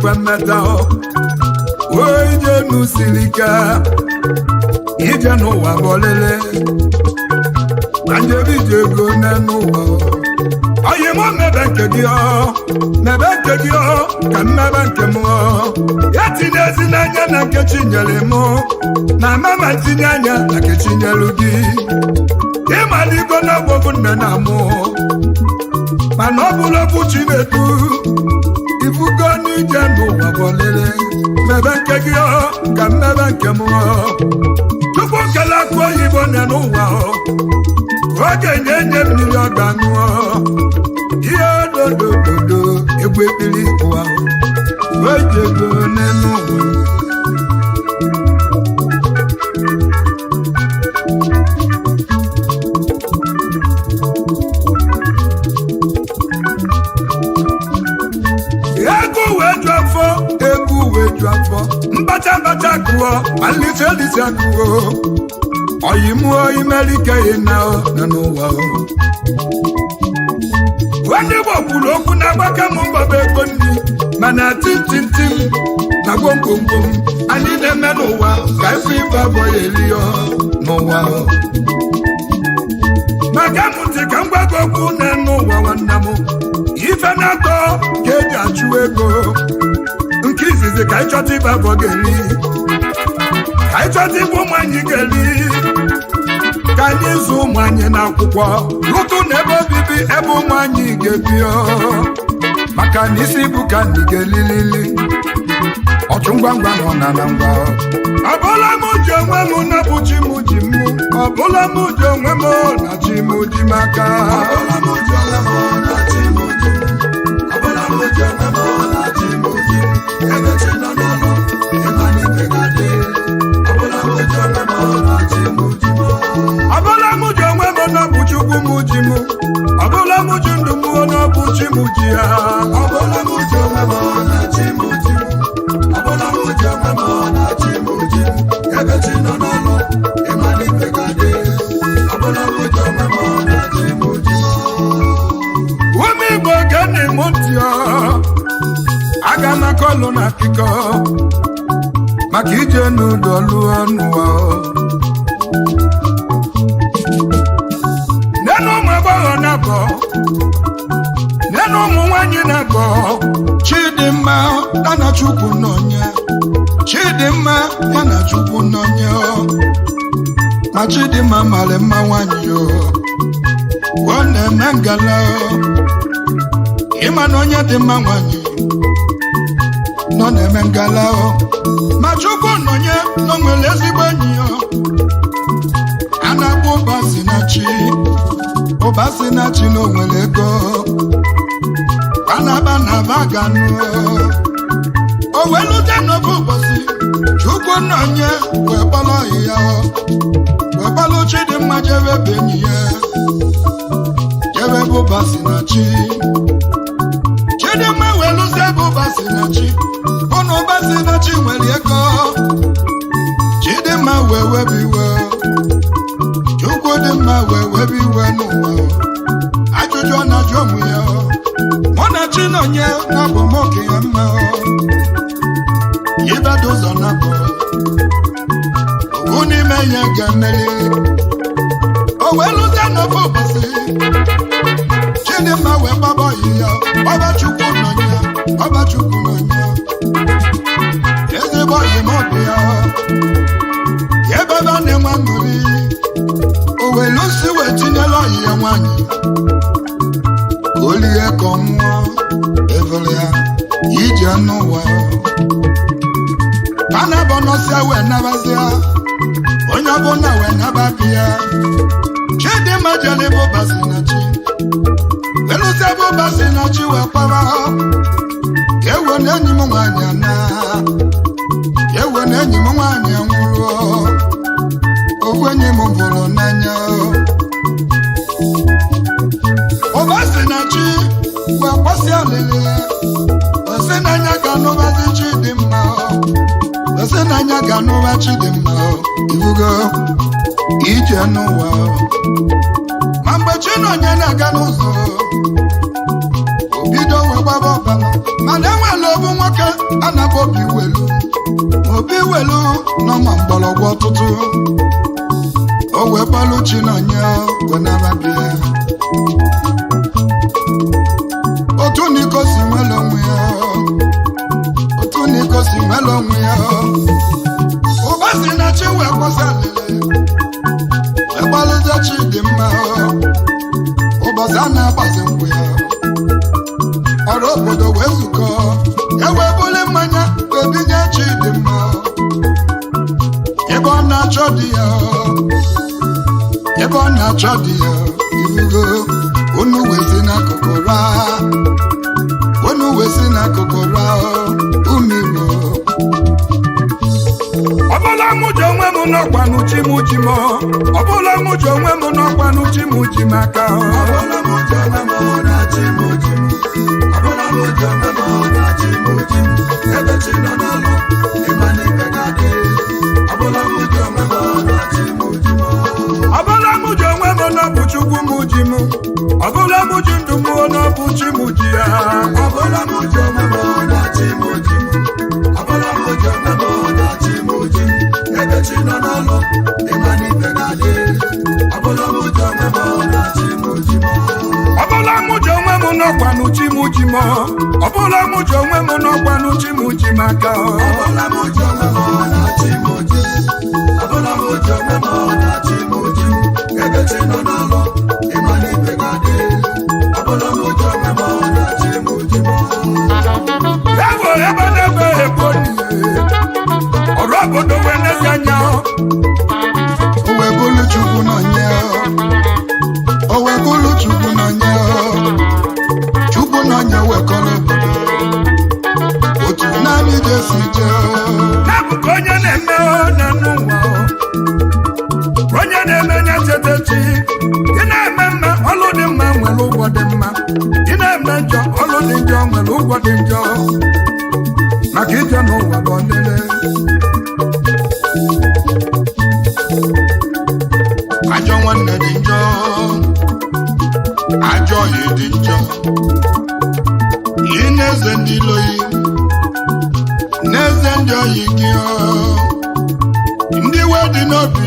ife mmeta o ije n'usiri ike ije n'ụwa bọlele na njebi ije ego n'ụwa onye mụ mebe nke gị ka mmebe nke m ya tinye ezi n'anya na nke Chinyere m na mama tinye anya na nke Chinyelu gị ịmaligo n'ọgbọgwụ nne na mụ mana ọ bụla bụ Chinedu ifugo n'ije n'ụwa bọlele mebe nke gị ka mmebe nke m tupu kele akụ oyibo nne n'ụwa oge nye mmiri ọ ga-aṅụọ ihe dodododo egwu ekpiri ụwa ojego n'elu ụwa egwu wee ju afọ mbacha kụọ malite kụọ oyimuo imerike na n'ụwa onye Igbo kwuru okwu na-agbaka m mbọba ego nri mana tintintim na gwomgwomgwom anyị na-eme n'ụwa ka ife ibe abụọ ya eriyo n'ụwa maka mụntị ka m gwago okwu na-enu ụwa nwanne m ife na-atọ ka eji achụ ego nke izizi ka ịchọta ibe abụọ ga-eri ka ịchọta ibe ụmụ anyị ga-eri ka anyị zụ ụmụ anyị n'akwụkwọ rụtụ na ebe obibi ebe ụmụ anyị ga-ebi maka na isi bụ ka ndị ga-elilili ọchụ ngwangwa nọ na ngwa ọbụla m ji onwe m na bụ chi m ji m ọbụla m ji onwe m na chi m ji m aka ọbụla m ji onwe m na chi m ji ọbụla m ji onwe m na chi m ji ebe chi nọ n'ọnụ ịma n'ike ga-adị ọbụla m ji onwe m na chi m ji ọbụla m ji onwe m na bụ Chukwu m ji m ọbụla m ji ndụ m na bụ chi m ji ya ọbụla m ji onwe m na chi m ji ọbụla m ji onwe m na chi m ji ebe chi nọ n'ọnụ ịma n'ike ga-adị ọbụla m ji onwe m na chi m ji ụmụ Igbo gene m ntị aga na kọlụ na akụkọ maka ije n'ụdọ lụọ n'ụwa nenu ụmụ agbọghọ na-abọ nenu ụmụ nwanyị na-abọ Chidimma ya na Chukwu nọnye Chidimma ya na Chukwu nọnye ma Chidimma mara mma nwanyị ọ na-eme ngala ịma na onye dị mma nwanyị nọ na-eme ngala ma Chukwu nọnye nọ nwere ezigbo enyi a na-akpọ ụba si na chi na onwere ego banaba na baganụ o welute n'ofe ụbọchị Chukwu nọnye wee kpọrọ ya wee kpọrọ Chidimma jebe be enyi ya jebe bụ ụba si na chi Chidimma wee lụzie bụ ụba si na chi bụ na ụba si na chi nwere ego Chidimma wee webi iwe Chukwu dị mma wee webi iwe n'ụwa ajụjụ ọ na-ajụ ụmụ ya mụ na chi nọnye na bụ m okenye mma ibedo ụzọ na bụ owu n'ime ya ga-emeri o wee lụzie n'ofe ụbọchị Chidimma wee gbaba oyi ya ọba Chukwu nọnye ezigbo oyi m ọbụ ya ebe ebe a na-enwe aṅụrị owelusi wee tinyela oyi ya nwanyị ka o lie ka ọ nwụọ evere ya ije n'ụwa ka na-abọ nọsịa wee nabazịa onye ọbụla wee nababi ya Chidimma jere ebe ụba si na chi welusi ebe ụba si na chi wee kpara ewe na enyi m nwanyị ana ewe na enyi m nwanyị nwụrụ ofu enyi m bụrụ n'anya ụba si na chi wee kpọsị alịlị osi n'anya ga-anụbazi Chidimma osi n'anya ga-anụba Chidimma ibugo ije n'ụwa ma mgbe chi nọnye na-aga n'ụzọ obido wee gbaba ọbara mana enwere obu nwoke anabụ obi welu n'ọma mgbọrọgwụ ọtụtụ o wee gbalụ chi n'anya wenababịa otu n'iko si nwere onwe ya ụba si na chi wee kwụsị alele egbalụzie chi dị mma ụbọchị a na-agbazi nkwụ ya ọrụ obodo wee zukọ ewee buli mmanya ebinye chi dị mma ebe ọ na-achọ di ya ibugo unu wezi n'akụkụ raa umiro ọbụla mụ ji onwe m n'ọkwa n'uchi m ji m ọbụla mụ ji onwe m n'ọkwa n'uchi m ji m aka ebe chi nọ n'ọlụ ịma n'ibe ga-adị ọbụla mụ ji onwe m na-achị m ji m ọbụla mụ ji onwe m n'ọbụ chukwu m ji m ọbụla mụ ji ndụ m n'ọbụ chi m ji ya ọbụla mụ ji onwe m na-achị m ji m ọbụla mụ ji onwe m na-achị m ji m ebe chi nọ n'ọlụ ịma n'ibe ga-adị ọbụla mụ ji onwe m na-achị m ji m ọbụla mụ ji onwe m n'ọkwa n'uchi m ji m ọbụla mụ ji onwe m n'ọkwa n'uchi m ji m aka ọbụla mụ ji onwe m na-achị m ji m ọbụla mụ ji onwe m na-achị m ji m ebe chi nọ n'ọlụ ịma n'ibe ga-adị ọbụla mụ ji onwe m na-achị m ji m ewo ebe na-ebe ebo ọrụ obodo wee n'ezi anya o wee bụrụ chukwu n'ọnya chukwu n'ọnya wekọrọ obodo otu naanị jesi jee na-abụkwa onye na-eme na n'ụwa onye na-eme nye chetechi ị na-eme mma ọlụ dị mma nwere ụgwọ dị mma ị na-eme njọ ọlụ dị njọ nwere ụgwọ dị njọ maka ije n'ụwa bụ ọlele ajọ nwanne dị njọ ajọ ọhịa dị njọ ị na-eze ndị iloyi na-eze ndị oyi gị ndị iwe dị n'obi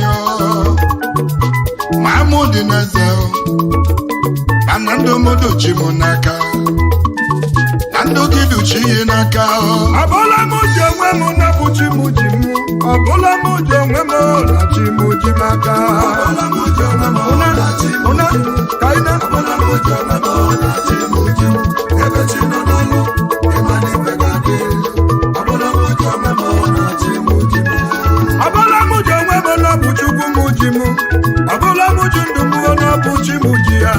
ma amụ dị n'eze mana ndị obodo chi m n'aka na ndị gị duchi ihe n'aka ọbụla mụ ji onwe m na-bụ chi m ji m ọbụla mụ ji onwe m na chi m ji m aka ọbụla mụ ji onwe m na chi m ụna ka ị na ọbụla mụ ji onwe m na chi m ji m ebe chi nọ n'ọlụ ịma n'ibe ga-adị ọbụla mụ ji onwe m na chi m ji m ọbụla mụ ji onwe m na-bụ chukwu m ji m ọbụla mụ ji ndụ m na-bụ chi m ji ya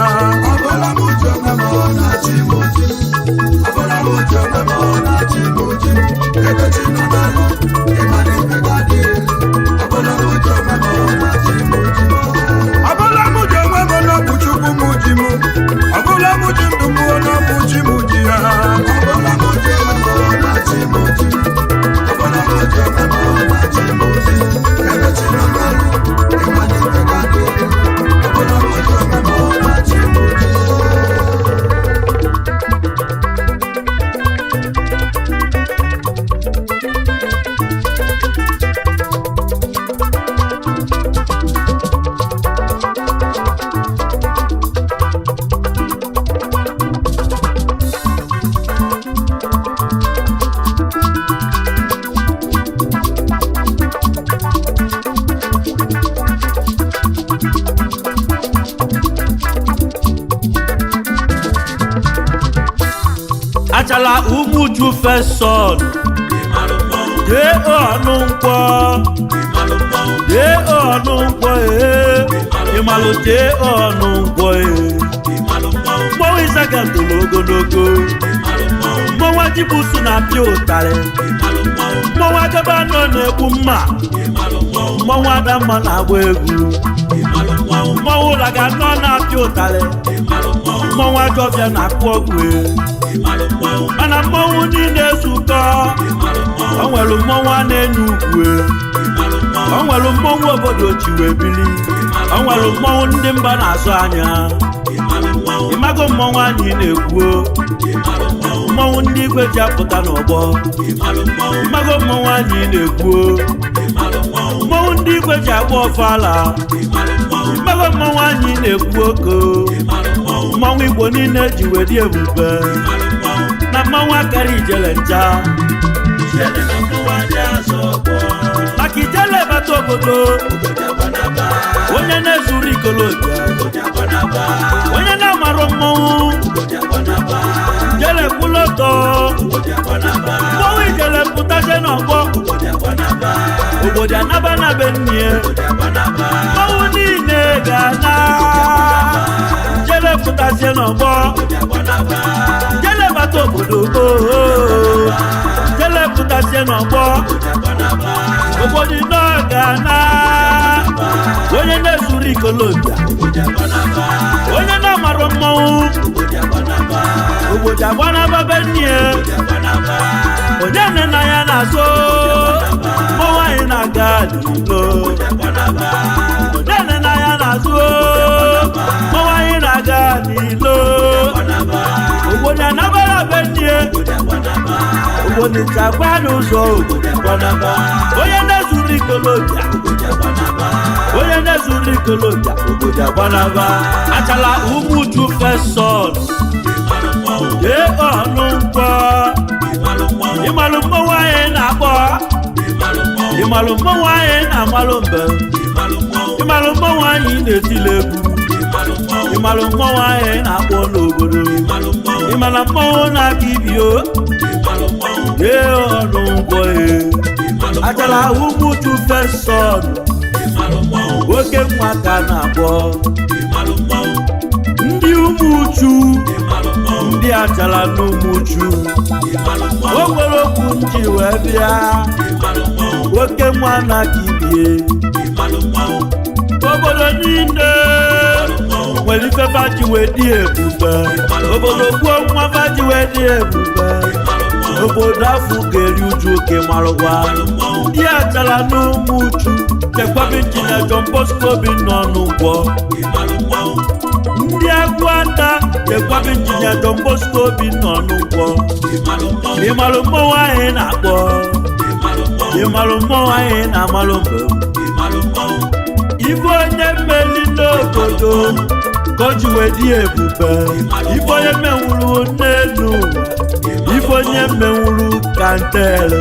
ọbụla mụ ji onwe m na chi m ji m ọbụla mụ ji onwe m na chi m ji m ebe chi nọ n'ọlụ ịma n'ibe ga-adị ọbụla mụ ji onwe m na chi m ji m ọbụla mụ ji onwe m na-bụ chukwu m ji m ọbụla mụ ji ndụ m na-bụ chi m ji ya ọbụla mụ ji onwe m na chi m ji m ọbụla mụ ji onwe m na chi m ji m ebe chi nọ n'ọlụ ịma n'ibe ga-adị ọbụla mụ ji onwe m na chi m ji m achala umuju fesọn dee ọnụ nkwọ dee ọnụ nkwọ ịmalụ dee ọnụ nkwọ mmọnwụ ịzaga toro ogologo mmọnwụ ajibusu na-apịa ụtarị mmọnwụ agaba nọ na-egbu mma mmọnwụ adamma na-agba egwu mmọnwụ ụlaga nọ na-apịa ụtarị mmọnwụ ajọbịa na-akụ ọgwụ mana mmọnwụ niile zukọ o nwere mmọnwụ a na-enye ugwu o nwere mmọnwụ obodo ji wee bili o nwere mmọnwụ ndị mba na-azụ anya ịma mmago mmọnwụ anyị na-ekwu mmọnwụ ndị igwe ji apụta n'ọgbọ mmago mmọnwụ anyị na-ekwu mmọnwụ ndị igwe ji agba ọfala mmago mmọnwụ anyị na-ekwu oko mmọnwụ Igbo niile ji wedi ebube na mmọnwụ akara ijele ncha maka ijele bata obodo onye na-ezuru ikolobịa onye na-amarụ mmọnwụ jele kwụlọtọ mmọnwụ ijele pụtaje n'ọgbọ obodo anaba na be nnie mmọnwụ niile ga-ana jele pụtaje n'ọgbọ jele bata obodo jele pụtaje n'ọgbọ obodo nọ ga-ana onye na-ezuru ikolobịa onye na-amarụ mmọnwụ obodo agbanaba be nnie onye nne na ya na-azụ mmọnwụ anyị na-aga n'ilo onye nne na ya na-azụ mmọnwụ anyị na-aga n'ilo obodo anabara be nnie obodo nchagba n'ụzọ onye na-ezuru ikolobịa onye na-ezuru ikolobịa obodo agbanaba achala ụmụ uju fesọn jee ọnụ mkpọ ịmalụ mmọnwụ anyị na-akpọ ịmalụ mmọnwụ anyị na-amalụ mbe ịmalụ mmọnwụ anyị na-etile egwu ịmalụ mmọnwụ anyị na-akpọ n'obodo ịmala mmọnwụ na-aka ibio jee ọnụ mkpọ achala ụmụ uju fesọn nwoke nwa ka na-akpọ ndị ụmụ uchu ndị achala n'ụmụ uchu o nwere okwu nji wee bịa nwoke nwa na-aka ibie obodo niile nwere ife faji wee dị ebube obodo gbuo nwa faji wee dị ebube obodo afọ ga-eri uju oke marụkwa ndị achala n'ụmụ uchu chekwabi injinia John Bosco bi n'ọnụ ụgbọ ndị agwụ ata chekwabi injinia John Bosco bi n'ọnụ ụgbọ ịmalụ mmọnwụ anyị na-akpọ ịmalụ mmọnwụ anyị na-amalụ mbe ife onye mmeli n'obodo ka o ji wee dị ebube ife onye menwuru n'elu ụwa ife onye menwuru ka ntele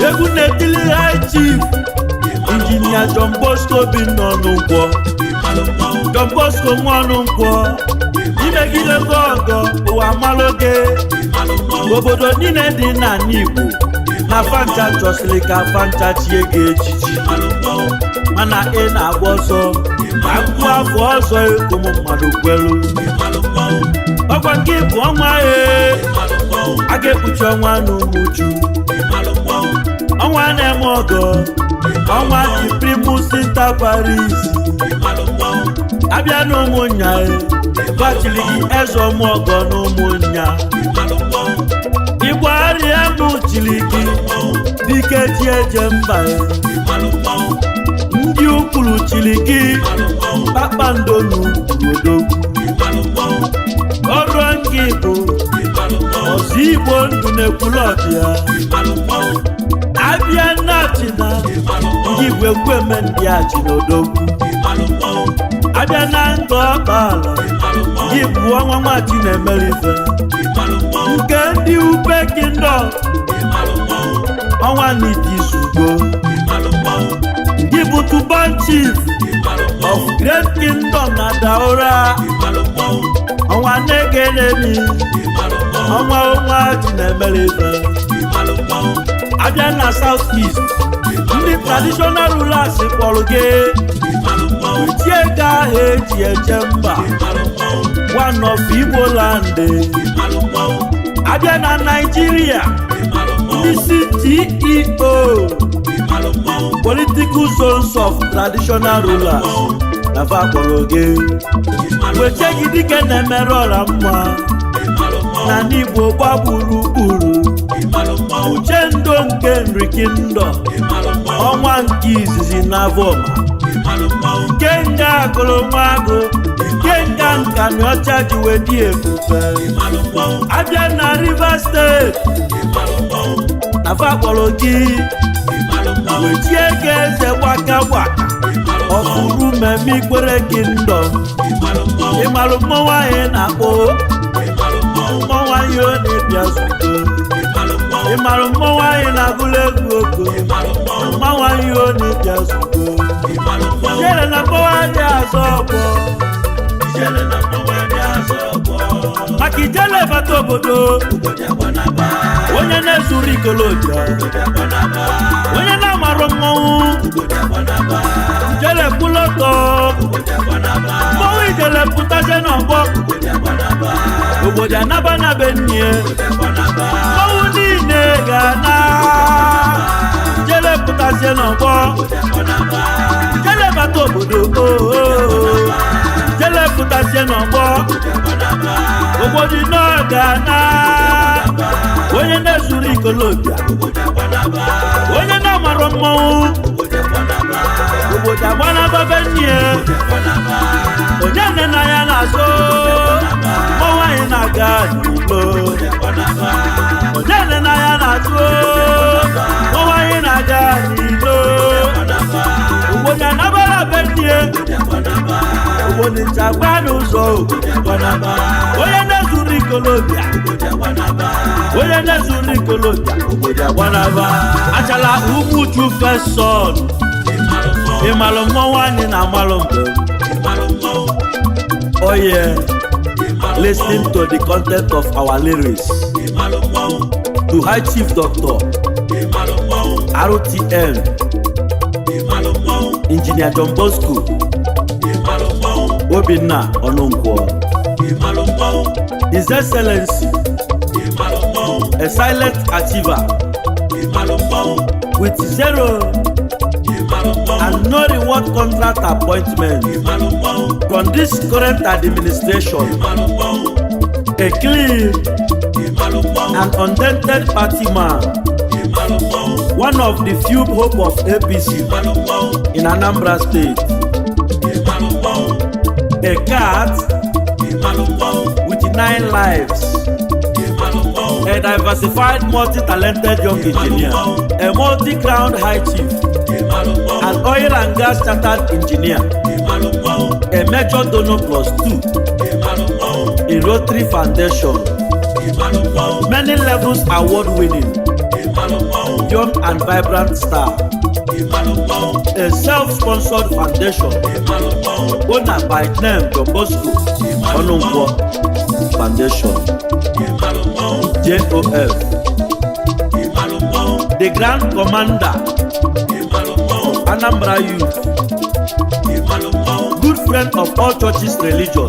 egwu na-etili high chief injinia John Bosco bi n'ọnụ nkwọ John Bosco nwa ọnụ nkwọ imegide ọgọ ụwa malụge obodo niile dị n'ala Igbo na fancha chọsịrị ka fancha chie gị echichi mana ị na-agba ọsọ ma mkpu afọ ọzọ ụmụ mmadụ kwelu ọgwa nke bụ ọnwa a ga-ekpuchi ọnwa n'ụmụ uju ọnwa na-eme ọgọ ọnwa dị primus inter Paris abịa n'ụmụnya bachiri gị eze ọmụọgọ n'ụmụnya igwarịa n'uchiri gị dike ji eje mba ndị ukwuru chiri gị kpakpando n'obodo ọrụ nke bụ ọzọ Igbo ndụ na-ekwulọbịa abịa na-achịna ndị Igbo ekweme ndị achịnodogwu abịa na nga ọkpala ndị bụ ọnwa nwachi na-emerife nke ndị ube kingdom ọnwa n'Idisugo ndị bụ Tuban chief of Great Kingdom na Daura ọnwa na-egelemi ọnwa ji na-emerife abịa na South East ndị traditional rulers kpọrọ gị utie ego ahụ eji eje mba one of Igbo land abịa na Nigeria ndị CEO political zones of traditional rulers na fa kpọrọ gị weche gị dike na-emere ọra mma na n'Igbo gba gburugburu uchendo nke Nri Kingdom ọnwa nke izizi na Voma nke nga agụrụ nwa agụ nke nga ọgani ọcha ji wee dị ebube abịa na Rivers State na fa kpọrọ gị wee tie gị eze gbaka gbaka ọfụrụ mmemme ikpere gị ndọ ịmalụ mmọnwụ anyị na-akpọ mmọnwụ anyị ọ na-ebịa zụto ịmalụ mmọnwụ anyị na-agụlụ egwu oko mmọnwụ anyị ọ na-ebịa zụto ijele na mmọnwụ anyị azọ ọgbọ maka ijele bata obodo onye na-ezuru ikoloja onye na-amarụ mmọnwụ ijele kwụlọtọ mmọnwụ ijele pụtaje n'ọgbọ obodo anaba na be nnie mmọnwụ niile ga-ana ijele pụtaje n'ọgbọ ijele bata obodo ijele pụtaje n'ọgbọ obodo n'ọgana onye na-ezuru ikolobịa onye na-amarọ mmọnwụ obodo agbanaba be nnie onye nne na ya na-azụ mmọnwụ anyị na-aga n'ugbo onye nne na ya na-azụ mmọnwụ anyị na-aga n'ilo obodo anabara be nnie obodo nchagba n'ụzọ onye na-ezuru ikolobịa onye na-ezuru ikolobịa obodo agbanaba achala Umuchu Fesọn ịmalụ mmọnwụ anyị na-amalụ mgbe oye listening to the content of our lyrics to High Chief Dr. RTN Engineer John Bosco Obinna Ononkwo His Excellency a silent achiever with zero and no reward contract appointment from this current administration, a clean and undented party man, one of the few hope of APC in Anambra State, a cat with 9 lives, a diversified multi-talented young engineer, a multi-crowned high chief, an oil and gas chartered engineer, a major donor +2 in Rotary Foundation, many levels award winning, young and vibrant star, a self-sponsored foundation owner by name John Bosco Ononkwo Foundation, JOF, the Grand Commander of Anambra Youth, good friend of all churches religion,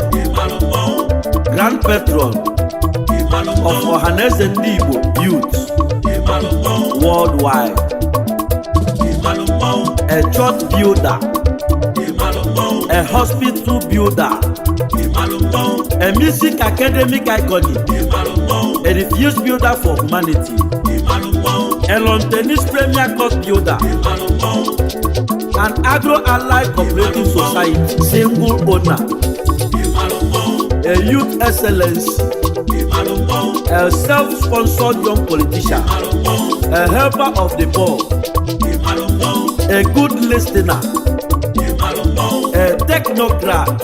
Grand Patron of Ohaneze Ndị Igbo Youth worldwide, a church builder, a hospital builder, a music academic icon, a refuse builder for humanity, a lawn tennis premier court builder, an agro-allied cooperative society single owner, a youth excellence, a self-sponsored young politician, a helper of the poor, a good listener, a technocrat,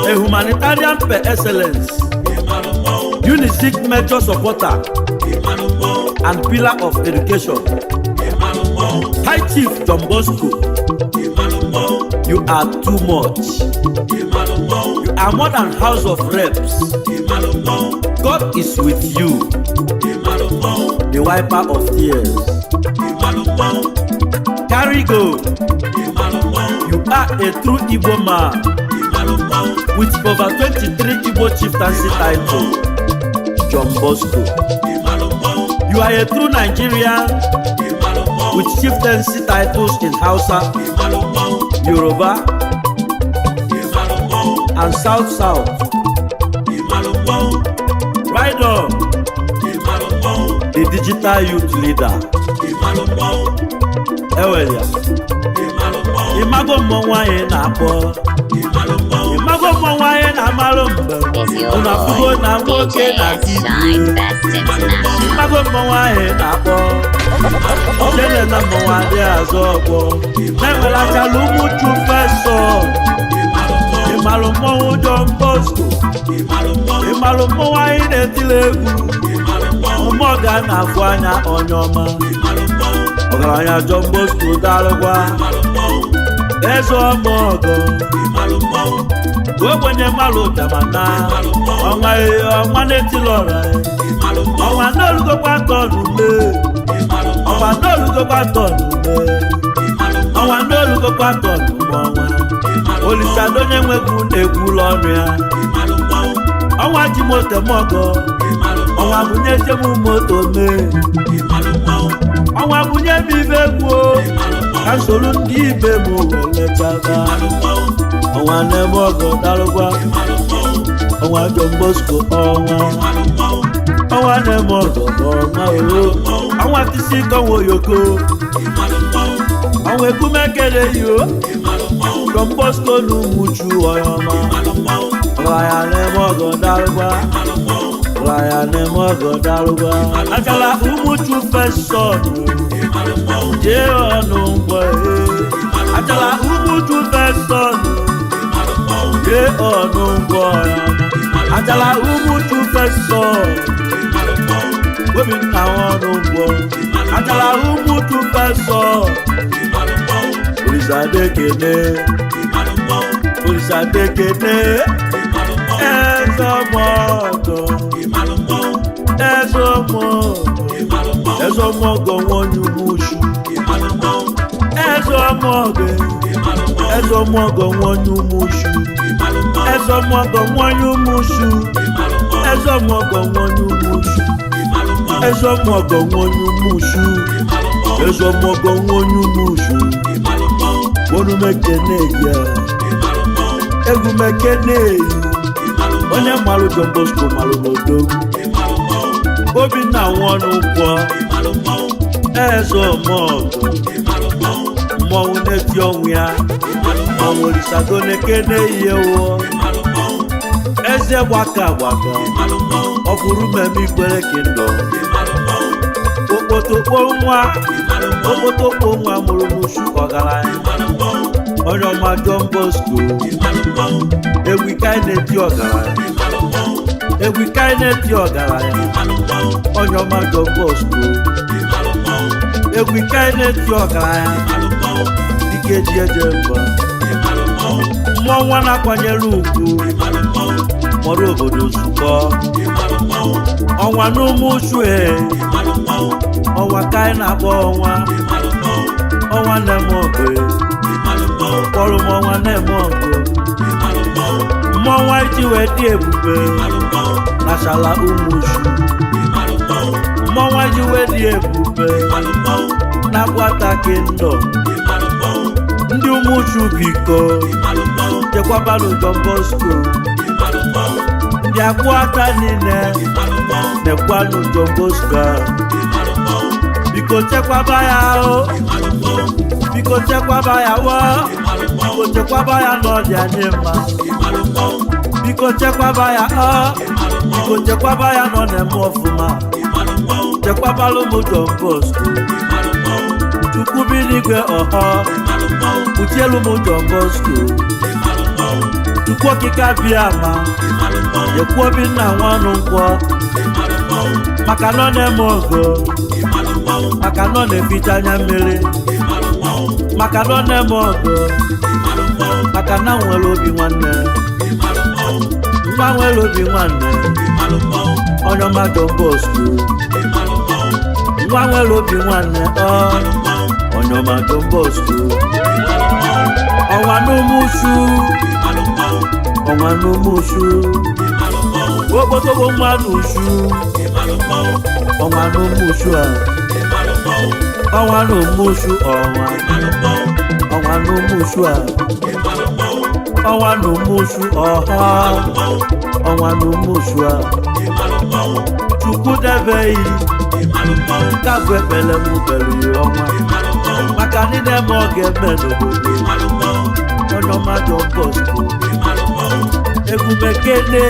a humanitarian per excellence, UNICEF major supporter, and pillar of education. High Chief John Bosco, you are too much. You are more than House of Reps. God is with you, the wiper of tears. Carry go. You are a true Igbo man with over 23 Igbo chieftaincy titles. John Bosco. You are a true Nigerian with chieftaincy titles in Hausa, Yoruba, and South. Right on, the digital youth leader. Ewelia, imago mmọnwụ anyị na-akpọ, imago mmọnwụ anyị na your Una fugo boy, na nwoke DJ na S. Shine Best International. mmago mmọnwụ ahụ na-akpọ Ojele na mmọnwụ adị azụ ọgbọ na-enwelachala ụmụchu fesọ ịmalụ mmọnwụ John Bosco ịmalụ mmọnwụ anyị na-etili egwu mmụọ ga na-afụ anya onye ọma ọgaranya John Bosco darụgwa eze ọmọgọ ogbenye mmalụ jamana ọnwa na-etili ọra ọnwa n'olugokwa tọnụle ọnwa n'olugokwa tọnụle ọnwa n'olugokwa tọnụle Olisado onye nwegwu na-ekwula ọnụ ya ọnwa ji moto mọgọ ọnwa bunye jem moto mee ọnwa bunye m ibe egwu ka nsoro ndị ibe m welechaba ọnwa na-eme ọgọ darụgwa ọnwa John Bosco ọnwa na-eme ọgọ ọnwa ọnwa tisi kọnwa oyoko ọnwa ekumekere yo John Bosco n'umuchu ọyọma ọya na-eme ọgọ darụgwa ọya na-eme ọgọ darụgwa akala umuchu fesọn jee ọnụ ngwọ akala umuchu fesọn jee ọnụ ngwọ akala umuchu fesọn Obinna ọnụ ngwọ akala umuchu fesọn Olisadekene Ezọmọgọ nwanyị umushu Ezọmọgọ nwanyị umushu Ezọmọgọ nwanyị umushu Ezọmọgọ nwanyị umushu Ezọmọgọ nwanyị umushu Ezọmọgọ nwanyị umushu Wonu mekene ya Egwu mekene onye mmalụ John Bosco malụ n'odogwu Obinna nwọnụ ụkwọ eze ọmọgọ mmọnwụ na-eti ọnwụ ya mmọnwụ Olisado na-ekene ihe wụọ eze gbaka ọfụrụ mmemme ikwere kindọ okpotokpo nwa mụrụ n'usu ọgaranya onye ọma John Bosco egwu ka anyị na-eti ọgaranya onye ọma John Bosco egwu ka anyị na-eti ọgaranya dike ji eje mba mmọnwụ na-akwanyere ugwu mọrọ obodo zukọ ọnwa n'ụmụchu ọnwa ka anyị na-akpọ ọnwa na-eme ọgụ kpọrọ m ọnwa na-eme ọgụ mmọnwụ iji wee dị ebube nachala ụmụchu mmọnwụ iji wee dị ebube na-akwata kindọ ndị ụmụchu biko chekwabanụ John Bosco ndị akwata niile nekwanụ John Bosco biko chekwaba ya biko chekwaba ya biko chekwaba ya n'ọdị anyị mma biko chekwaba ya biko chekwaba ya nọ na-eme ọfụma chekwabalụ m John Bosco Chukwu bi n'igwe kpuchielu m John Bosco Chukwu okike abịa ma ekwu Obinna nwanụ nkwọ maka nọ na-eme ọgọ maka nọ na-eficha anya mmiri maka nọ na-eme ọgọ maka na nwere obi nwanne nwa nwere obi nwanne onye ọma John Bosco nwa nwere obi nwanne onye ọma John Bosco ọnwa n'ụmụchu okpotogbo mmadụ uchu ọnwa n'ụmụchu ọnwa n'ụmụchu ọnwa n'ụmụchu ọnwa n'ụmụchu ọnwa n'ụmụchu Chukwu debeghị kabụ ekpele m bere ọnwa maka ndị na-eme ọ ga-eme n'obodo onye ọma John Bosco egwu mekene